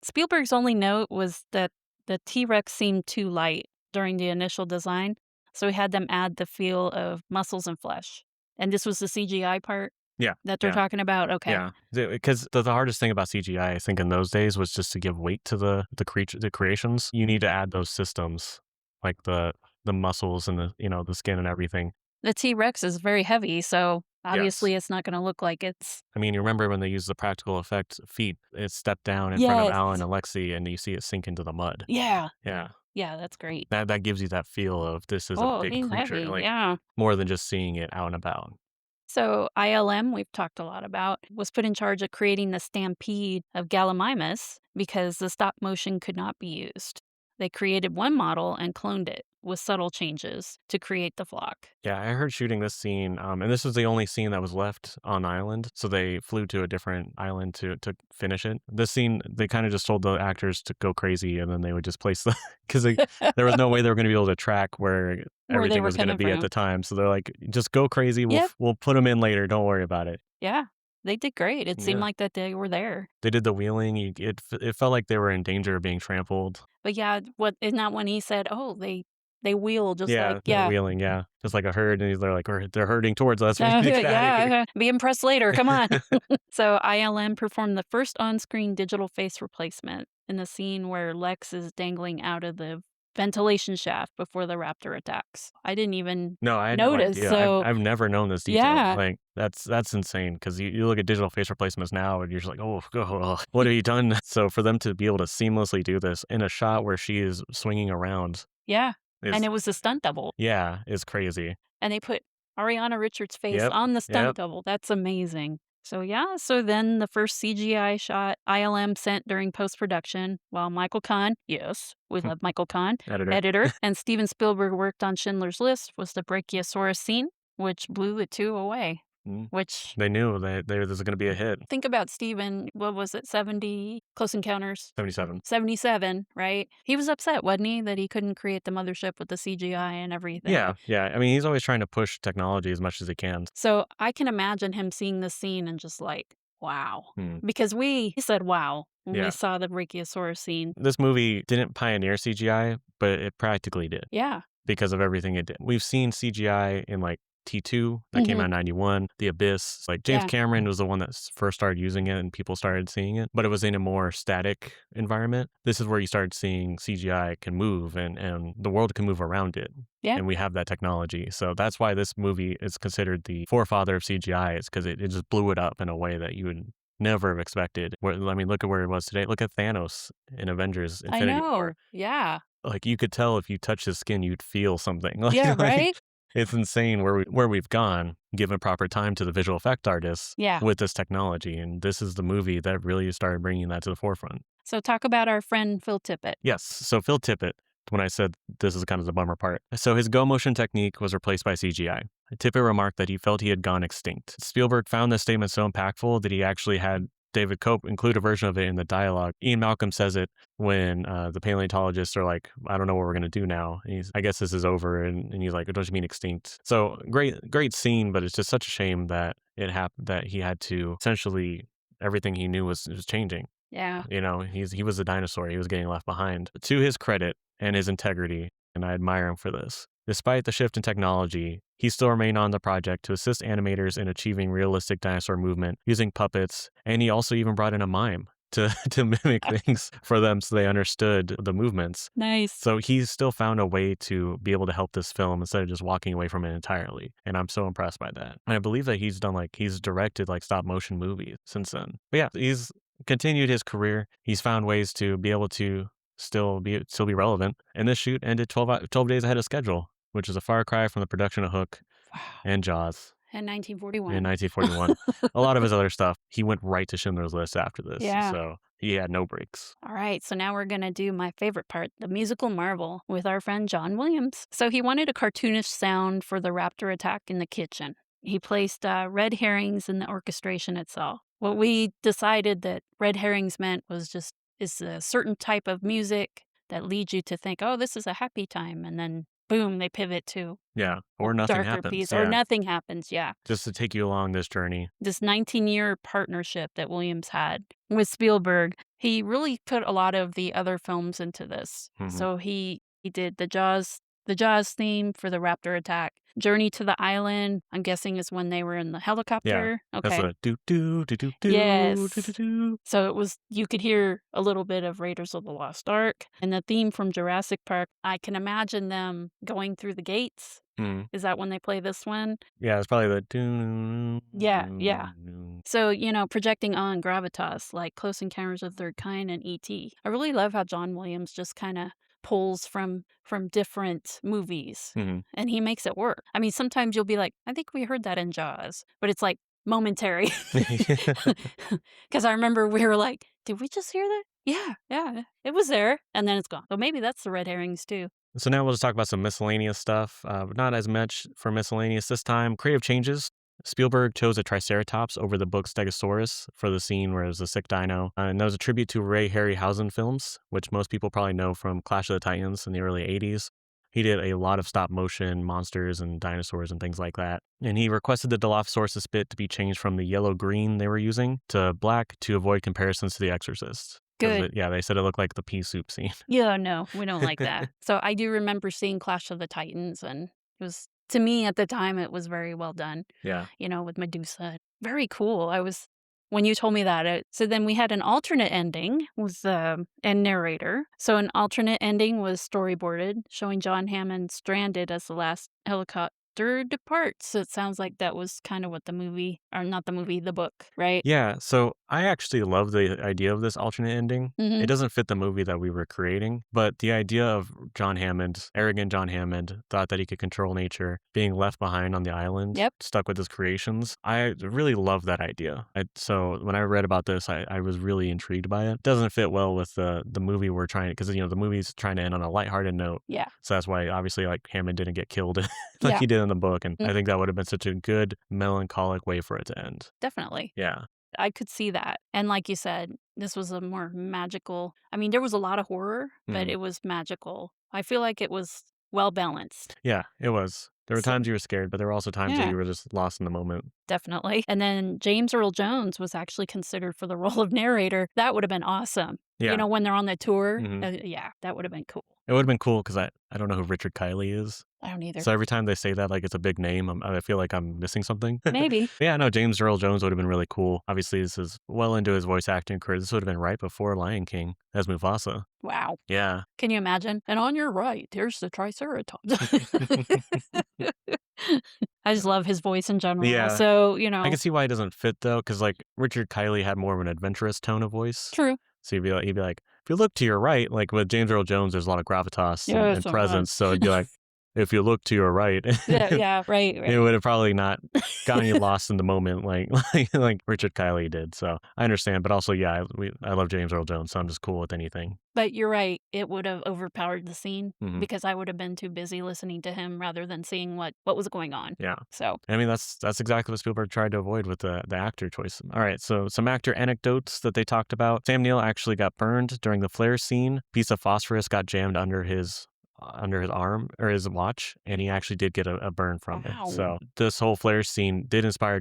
Spielberg's only note was that the T-Rex seemed too light during the initial design, so he had them add the feel of muscles and flesh. And this was the CGI part Yeah, that they're talking about? Okay. yeah. Because the hardest thing about CGI, I think, in those days was just to give weight to the creations. You need to add those systems, like the muscles and the skin and everything. The T-Rex is very heavy, so obviously Yes. it's not gonna look like it's I mean, you remember when they used the practical effect feet? It stepped down in front of Yes. Alan and Lexi, and you see it sink into the mud. Yeah. Yeah, Yeah, that's great. that gives you that feel of this is a Oh, big he's creature, heavy, like yeah. more than just seeing it out and about. So ILM, we've talked a lot about, was put in charge of creating the stampede of Gallimimus because the stop motion could not be used. They created one model and cloned it with subtle changes to create the flock. Yeah, I heard shooting this scene, and this was the only scene that was left on island, so they flew to a different island to finish it. This scene, they kind of just told the actors to go crazy, and then they would just place the because there was no way they were going to be able to track where they everything were was going to coming be at from. the time. So they're like, just go crazy. Yep. We'll put them in later. Don't worry about it. Yeah, they did great. It seemed Yeah. like that they were there. They did the wheeling. It felt like they were in danger of being trampled. But yeah, what isn't that when he said, "Oh, they wheel just Yeah, like that wheeling. Yeah, just like a herd, and they're like, they're herding towards us. We need to get out of here. Be impressed later. Come on." So ILM performed the first on-screen digital face replacement in the scene where Lex is dangling out of the ventilation shaft before the raptor attacks. I didn't even No, I had no notice. idea. So I've never known this detail. Yeah. Like that's insane because you look at digital face replacements now and you're just like, what have you done? So for them to be able to seamlessly do this in a shot where she is swinging around, yeah, is, and it was a stunt double, yeah, is crazy. and they put Ariana Richards' face Yep, on the stunt yep. double. That's amazing. So yeah, so then the first CGI shot ILM sent during post-production while Michael Kahn, yes, we love Michael Kahn, editor, and Steven Spielberg worked on Schindler's List was the Brachiosaurus scene, which blew the two away. Which They knew that this was going to be a hit. think about Steven, what was it, 70 Close Encounters? 77. 77, right? He was upset, wasn't he, that he couldn't create the mothership with the CGI and everything. Yeah. I mean, he's always trying to push technology as much as he can. So I can imagine him seeing this scene and just like, wow. Because we said wow when we saw the Brachiosaurus scene. This movie didn't pioneer CGI, but it practically did. Yeah. Because of everything it did. We've seen CGI in like T2 that came out in 91, The Abyss. Like James Cameron was the one that first started using it and people started seeing it, but it was in a more static environment. This is where you started seeing CGI can move and the world can move around it. Yeah. And we have that technology. So that's why this movie is considered the forefather of CGI, is because it just blew it up in a way that you would never have expected. I mean, look at where it was today. Look at Thanos in Avengers Infinity War. Yeah. Like you could tell if you touch his skin, you'd feel something. Like, Yeah, right? It's insane where we've gone, given proper time to the visual effect artists with this technology. And this is the movie that really started bringing that to the forefront. So talk about our friend Phil Tippett. Yes. So Phil Tippett, when I said this is kind of the bummer part. So his go motion technique was replaced by CGI. Tippett remarked that he felt he had gone extinct. Spielberg found this statement so impactful that he actually had David Cope include a version of it in the dialogue. Ian Malcolm says it when the paleontologists are like, I don't know what we're going to do now. And I guess this is over. And he's like, don't you mean extinct? So great scene, but it's just such a shame that it happened, that he had to essentially, everything he knew was changing. Yeah. He was a dinosaur. He was getting left behind. To his credit and his integrity, and I admire him for this. Despite the shift in technology, he still remained on the project to assist animators in achieving realistic dinosaur movement using puppets, and he also even brought in a mime to mimic things for them so they understood the movements. Nice. So he's still found a way to be able to help this film instead of just walking away from it entirely, and I'm so impressed by that. And I believe that he's directed stop motion movies since then. But yeah, he's continued his career. He's found ways to be able to still be relevant, and this shoot ended 12 days ahead of schedule, which is a far cry from the production of Hook and Jaws. In 1941. in 1941. A lot of his other stuff, he went right to Schindler's List after this. Yeah. So he had no breaks. All right, so now we're going to do my favorite part, the musical marvel, with our friend John Williams. So he wanted a cartoonish sound for the raptor attack in the kitchen. He placed red herrings in the orchestration itself. What we decided that red herrings meant was just is a certain type of music that leads you to think, oh, this is a happy time. And then boom, they pivot to Yeah. Or nothing darker happens. piece, Yeah. or nothing happens. Yeah. Just to take you along this journey. This 19-year partnership that Williams had with Spielberg, he really put a lot of the other films into this. Mhm. So he did the Jaws theme for the raptor attack. Journey to the Island, I'm guessing, is when they were in the helicopter. That's Okay. a do-do-do-do-do. Yes. do-do-do. So it was, you could hear a little bit of Raiders of the Lost Ark. And the theme from Jurassic Park, I can imagine them going through the gates. Mm. Is that when they play this one? Yeah, it's probably the do. Yeah. So, projecting on gravitas, like Close Encounters of the Third Kind and E.T. I really love how John Williams just kind of pulls from different movies, Mhm. and he makes it work. I mean, sometimes you'll be like, I think we heard that in Jaws, but it's like momentary. Because I remember we were like, did we just hear that? Yeah, it was there, and then it's gone. So maybe that's the red herrings too. So now we'll just talk about some miscellaneous stuff. But not as much for miscellaneous this time. Creative changes. Spielberg chose a Triceratops over the book Stegosaurus for the scene where it was a sick dino. And that was a tribute to Ray Harryhausen films, which most people probably know from Clash of the Titans in the early 80s. He did a lot of stop motion monsters and dinosaurs and things like that. And he requested the Dilophosaurus spit to be changed from the yellow-green they were using to black to avoid comparisons to The Exorcist. Good. They said it looked like the pea soup scene. Yeah, no, we don't like that. So I do remember seeing Clash of the Titans, and it was, to me at the time, it was very well done. Yeah. With Medusa. Very cool. When you told me that, so then we had an alternate ending with and narrator. So an alternate ending was storyboarded, showing John Hammond stranded as the last helicopter departs. So it sounds like that was kind of what the book, right? Yeah, so I actually love the idea of this alternate ending. Mhm. It doesn't fit the movie that we were creating, but the idea of arrogant John Hammond, thought that he could control nature, being left behind on the island, Yep. stuck with his creations. I really love that idea. So when I read about this, I was really intrigued by it. Doesn't fit well with the movie we're trying, because the movie's trying to end on a lighthearted note. Yeah. So that's why obviously like Hammond didn't get killed like Yeah. he did in the book, and Mm. I think that would have been such a good melancholic way for it to end. Definitely. Yeah. I could see that. And like you said, this was a more magical. I mean, there was a lot of horror, but Mhm. it was magical. I feel like it was well balanced. Yeah, it was. There were So- times you were scared, but there were also times that Yeah. you were just lost in the moment. Definitely. And then James Earl Jones was actually considered for the role of narrator. That would have been awesome. Yeah. When they're on the tour. Mhm. Yeah, that would have been cool. It would have been cool because I don't know who Richard Kiley is. I don't either. So every time they say that, like it's a big name, I feel like I'm missing something. Maybe. Yeah, no, James Earl Jones would have been really cool. Obviously, this is well into his voice acting career. This would have been right before Lion King as Mufasa. Wow. Yeah. Can you imagine? And on your right, here's the Triceratops. I just love his voice in general. Yeah. So, I can see why it doesn't fit though, because like Richard Kiley had more of an adventurous tone of voice. True. So he'd be like, if you look to your right, like with James Earl Jones, there's a lot of gravitas and Yes, presence. So it'd be like, if you look to your right, Yeah, right. it would have probably not gotten you lost in the moment like Richard Kiley did. So I understand, but also, yeah, I love James Earl Jones, so I'm just cool with anything. But you're right. It would have overpowered the scene Mhm. because I would have been too busy listening to him rather than seeing what was going on. Yeah. So, I mean, that's exactly what Spielberg tried to avoid with the actor choice. All right, so some actor anecdotes that they talked about. Sam Neill actually got burned during the flare scene. Piece of phosphorus got jammed under his arm or his watch, and he actually did get a burn from Wow. it. So this whole flare scene did inspire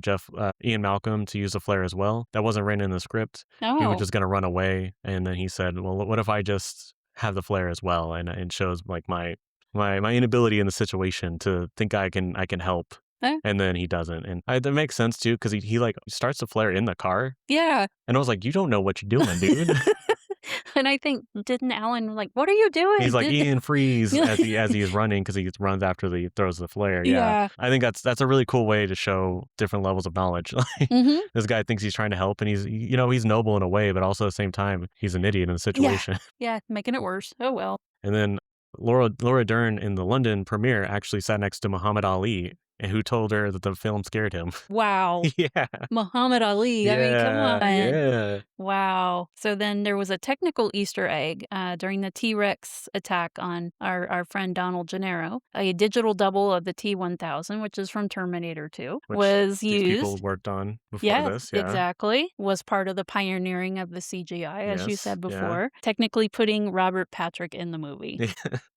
Ian Malcolm to use the flare as well. That wasn't written in the script. He no. was just going to run away, and then he said, well, what if I just have the flare as well? And it shows like my inability in the situation to think I can help. Eh? And then he doesn't. And that makes sense too, because he like starts the flare in the car. Yeah. And I was like, you don't know what you're doing, dude. And I think, didn't Alan like, what are you doing? He's like Ian Freeze as he is running, because he runs after he throws the flare. Yeah. I think that's a really cool way to show different levels of knowledge. Like, Mhm. this guy thinks he's trying to help, and he's noble in a way, but also at the same time, he's an idiot in the situation. Yeah, making it worse. Oh, well. And then Laura Dern in the London premiere actually sat next to Muhammad Ali and who told her that the film scared him. Wow. Yeah. Muhammad Ali. I mean, come Yeah, on. yeah. Wow. So then there was a technical Easter egg during the T-Rex attack on our friend Donald Gennaro. A digital double of the T-1000, which is from Terminator 2, Which was these people used. worked on before Yeah, this, yeah. exactly. Was part of the pioneering of the CGI, as you Yes, said yeah. before, technically putting Robert Patrick in the movie.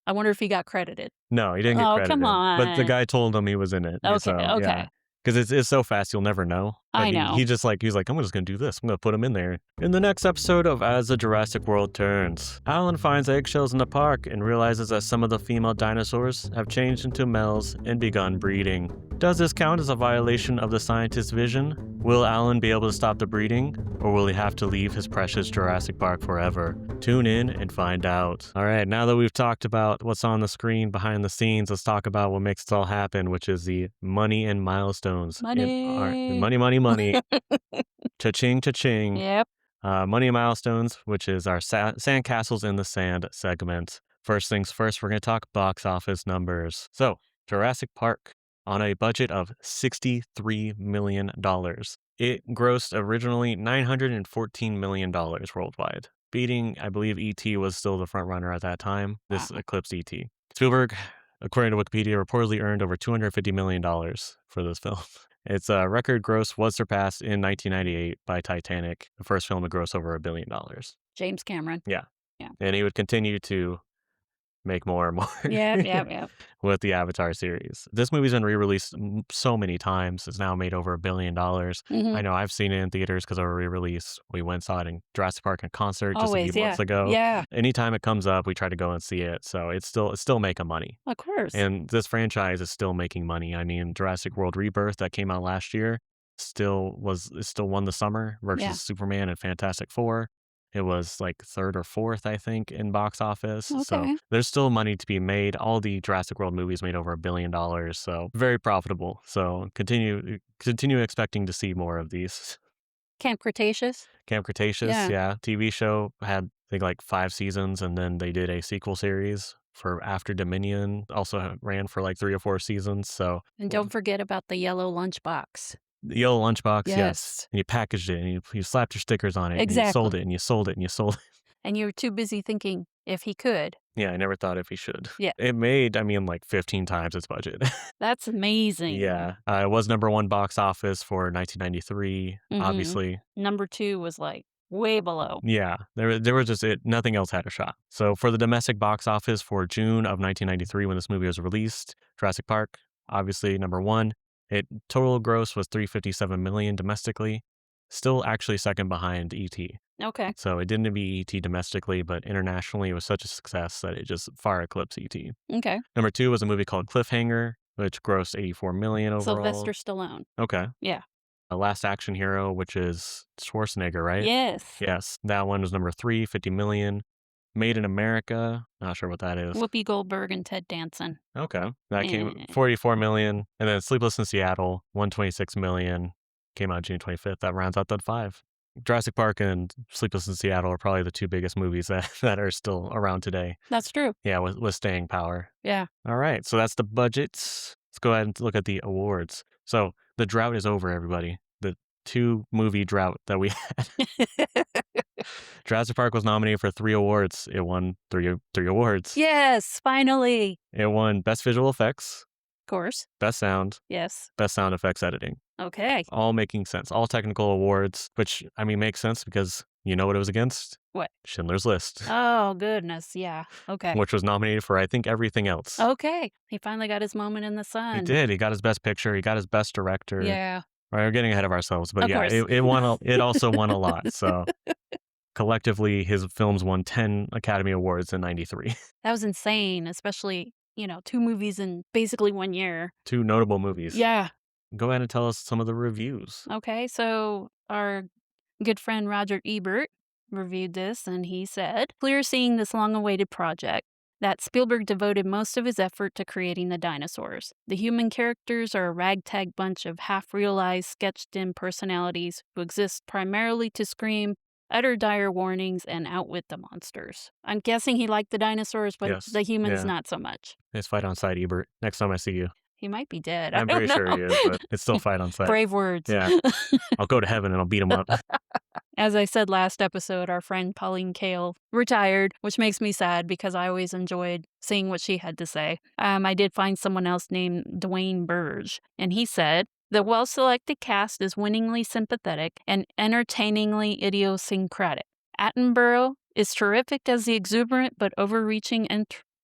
I wonder if he got credited. No, he didn't get Oh, credited. come But the on. guy told him he was in it. Okay, So, okay. yeah. Because it's so fast, you'll never know. But I know. he's like, I'm just going to do this. I'm going to put him in there. In the next episode of As the Jurassic World Turns, Alan finds eggshells in the park and realizes that some of the female dinosaurs have changed into males and begun breeding. Does this count as a violation of the scientist's vision? Will Alan be able to stop the breeding, or will he have to leave his precious Jurassic Park forever? Tune in and find out. All right, now that we've talked about what's on the screen behind the scenes, let's talk about what makes it all happen, which is the money and milestones. Money. Cha-ching, cha-ching. Yep. Money and milestones, which is our Sandcastles in the Sand segment. First things first, we're going to talk box office numbers. So, Jurassic Park, on a budget of $63 million. It grossed originally $914 million worldwide, beating, I believe, E.T. was still the front runner at that time. This eclipsed E.T. Spielberg, according to Wikipedia, reportedly earned over $250 million for this film. Its record gross was surpassed in 1998 by Titanic, the first film to gross over $1 billion. James Cameron. Yeah. Yeah. And he would continue to make more and more Yep. with the Avatar series. This movie's been re-released so many times. It's now made over $1 billion. I know I've seen it in theaters because of a re-release. We went and saw it in Jurassic Park in concert just a few months ago. Yeah. Anytime it comes up, we try to go and see it. So it's still making money. Of course. And this franchise is still making money. I mean, Jurassic World Rebirth that came out last year still won the summer versus Superman and Fantastic Four. It was like third or fourth, I think, in box office. Okay. So there's still money to be made. All the Jurassic World movies made over $1 billion. So very profitable. So continue expecting to see more of these. Camp Cretaceous. Yeah. TV show had, I think, like 5 seasons, and then they did a sequel series for After Dominion. Also ran for like 3 or 4 seasons. So And don't forget about the yellow lunchbox. the yellow lunchbox, yes. Yes. And you packaged it and you slapped your stickers on it. Exactly. And you sold it and you sold it and you sold it. And you were too busy thinking if he could. Yeah, I never thought if he should. Yeah. It made, like 15 times its budget. That's amazing. Yeah. It was number 1 box office for 1993, obviously. Number 2 was like way below. Yeah. There was just nothing else had a shot. So for the domestic box office for June of 1993, when this movie was released, Jurassic Park, obviously number 1. It total gross was $357 million domestically, still actually second behind E.T. Okay. So it didn't beat E.T. domestically, but internationally it was such a success that it just far eclipsed E.T. Okay. Number 2 was a movie called Cliffhanger, which grossed $84 million overall. Sylvester Stallone. Okay. Yeah. A Last Action Hero, which is Schwarzenegger, right? Yes. Yes. That one was number 3, $50 million. Made in America, not sure what that is. Whoopi Goldberg and Ted Danson. Okay. That came $44 million. And then Sleepless in Seattle, $126 million. Came out June 25th. That rounds out that 5. Jurassic Park and Sleepless in Seattle are probably the 2 biggest movies that are still around today. That's true. Yeah, with staying power. Yeah. All right. So that's the budgets. Let's go ahead and look at the awards. So the drought is over, everybody. The 2 movie drought that we had. Jurassic Park was nominated for 3 awards. It won 3 awards. Yes, finally. It won Best Visual Effects. Of course. Best Sound. Yes. Best Sound Effects Editing. Okay. All making sense. All technical awards, which, makes sense because you know what it was against? What? Schindler's List. Oh, goodness. Yeah. Okay. Which was nominated for, I think, everything else. Okay. He finally got his moment in the sun. He did. He got his Best Picture. He got his Best Director. Yeah. All right, we're getting ahead of ourselves. But of yeah, course. it also won a lot. So collectively, his films won 10 Academy Awards in 93. That was insane, especially, 2 movies in basically 1 year. 2 notable movies. Yeah. Go ahead and tell us some of the reviews. Okay, so our good friend Roger Ebert reviewed this, and he said, clear seeing this long-awaited project that Spielberg devoted most of his effort to creating the dinosaurs. The human characters are a ragtag bunch of half-realized, sketched-in personalities who exist primarily to scream, utter dire warnings, and outwit the monsters. I'm guessing he liked the dinosaurs, but Yes. the humans Yeah. not so much. Nice fight on site, Ebert. Next time I see you. He might be dead. I I'm don't pretty sure he know. is, but it's still fight on sight. Brave words. Yeah. I'll go to heaven and I'll beat him up. As I said last episode, our friend Pauline Kael retired, which makes me sad because I always enjoyed seeing what she had to say. I did find someone else named Dwayne Burge, and he said, "The well-selected cast is winningly sympathetic and entertainingly idiosyncratic. Attenborough is terrific as the exuberant but overreaching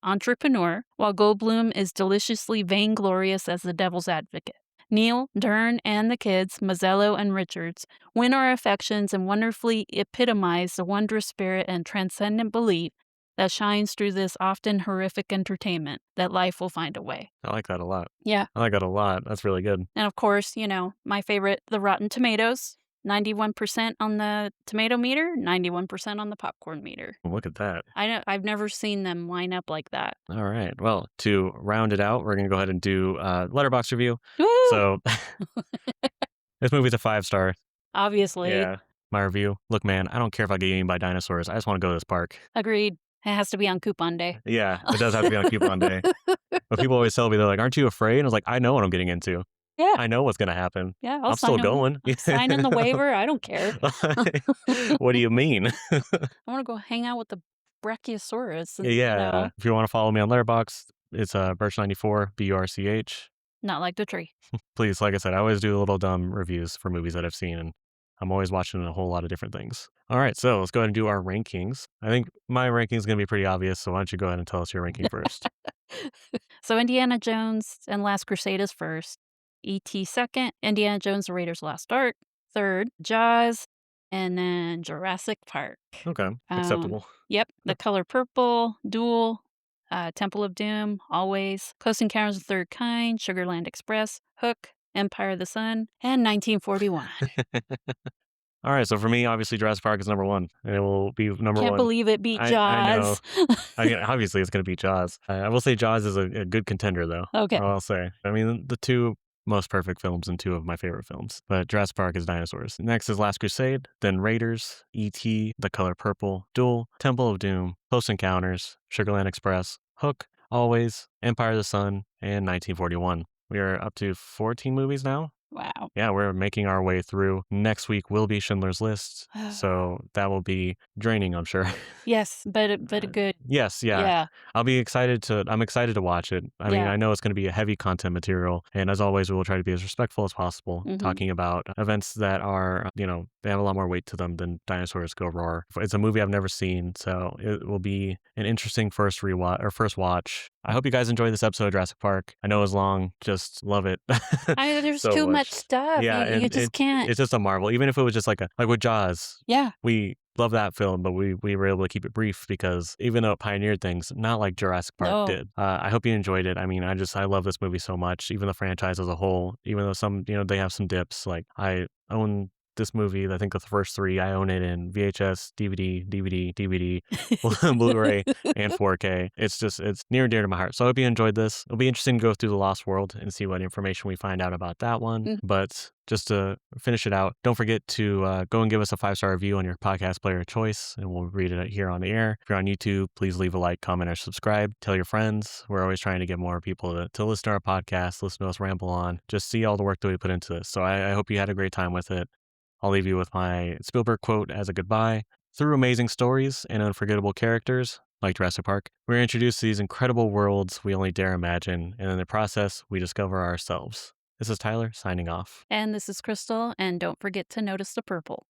entrepreneur, while Goldblum is deliciously vainglorious as the devil's advocate. Neil, Dern, and the kids, Mazzello and Richards, win our affections and wonderfully epitomize the wondrous spirit and transcendent belief that shines through this often horrific entertainment, that life will find a way." I like that a lot. Yeah. I like that a lot. That's really good. And of course, my favorite, the Rotten Tomatoes. 91% on the tomato meter, 91% on the popcorn meter. Look at that. I know, I've never seen them line up like that. All right. Well, to round it out, we're going to go ahead and do a letterbox review. Woo! So this movie's a 5-star. Obviously. Yeah. My review. Look, man, I don't care if I get eaten by dinosaurs. I just want to go to this park. Agreed. It has to be on coupon day. Yeah, it does have to be on coupon day. But people always tell me, they're like, aren't you afraid? And I was like, I know what I'm getting into. Yeah. I know what's going to happen. Yeah, I'm still going. Sign in the waiver. I don't care. What do you mean? I want to go hang out with the Brachiosaurus. And, Yeah. If you want to follow me on Letterboxd, it's Birch94, BURCH. Not like the tree. Please, like I said, I always do little dumb reviews for movies that I've seen, and I'm always watching a whole lot of different things. All right, so let's go ahead and do our rankings. I think my ranking is going to be pretty obvious, so why don't you go ahead and tell us your ranking first? So Indiana Jones and Last Crusade is first. E.T. second. Indiana Jones and Raiders Lost Ark. Third. Jaws. And then Jurassic Park. Okay, acceptable. Yep. The Color Purple. Duel. Temple of Doom. Always. Close Encounters of the Third Kind. Sugarland Express. Hook. Empire of the Sun. And 1941. All right, so for me, obviously Jurassic Park is number one, and it will be number one. Can't believe it beat Jaws. I know. I mean, obviously, it's going to beat Jaws. I will say Jaws is a good contender, though. Okay. I'll say. I mean, the two most perfect films and two of my favorite films. But Jurassic Park is dinosaurs. Next is Last Crusade, then Raiders, E.T., The Color Purple, Duel, Temple of Doom, Close Encounters, Sugarland Express, Hook, Always, Empire of the Sun, and 1941. We are up to 14 movies now. Wow. Yeah, we're making our way through. Next week will be Schindler's List, so that will be draining, I'm sure. Yes, but good. Yes, yeah. I'm excited to watch it. I mean, I know it's going to be a heavy content material, and as always, we will try to be as respectful as possible, talking about events that are, they have a lot more weight to them than dinosaurs go roar. It's a movie I've never seen, so it will be an interesting first watch. I hope you guys enjoyed this episode of Jurassic Park. I know it was long, just love it. There's so too much stuff. Yeah, you just can't. It's just a marvel. Even if it was just like with Jaws. Yeah. We love that film, but we were able to keep it brief because even though it pioneered things, not like Jurassic Park did. I hope you enjoyed it. I mean, I love this movie so much, even the franchise as a whole, even though some, they have some dips. Like I own this movie, I think the first three, I own it in VHS, DVD, Blu-ray, and 4K. It's near and dear to my heart. So I hope you enjoyed this. It'll be interesting to go through The Lost World and see what information we find out about that one. But just to finish it out, don't forget to go and give us a 5-star review on your podcast player of choice, and we'll read it here on the air. If you're on YouTube, please leave a like, comment, or subscribe. Tell your friends. We're always trying to get more people to listen to our podcast, listen to us ramble on, just see all the work that we put into this. So I hope you had a great time with it. I'll leave you with my Spielberg quote as a goodbye. Through amazing stories and unforgettable characters, like Jurassic Park, we're introduced to these incredible worlds we only dare imagine, and in the process, we discover ourselves. This is Tyler, signing off. And this is Crystal, and don't forget to notice the purple.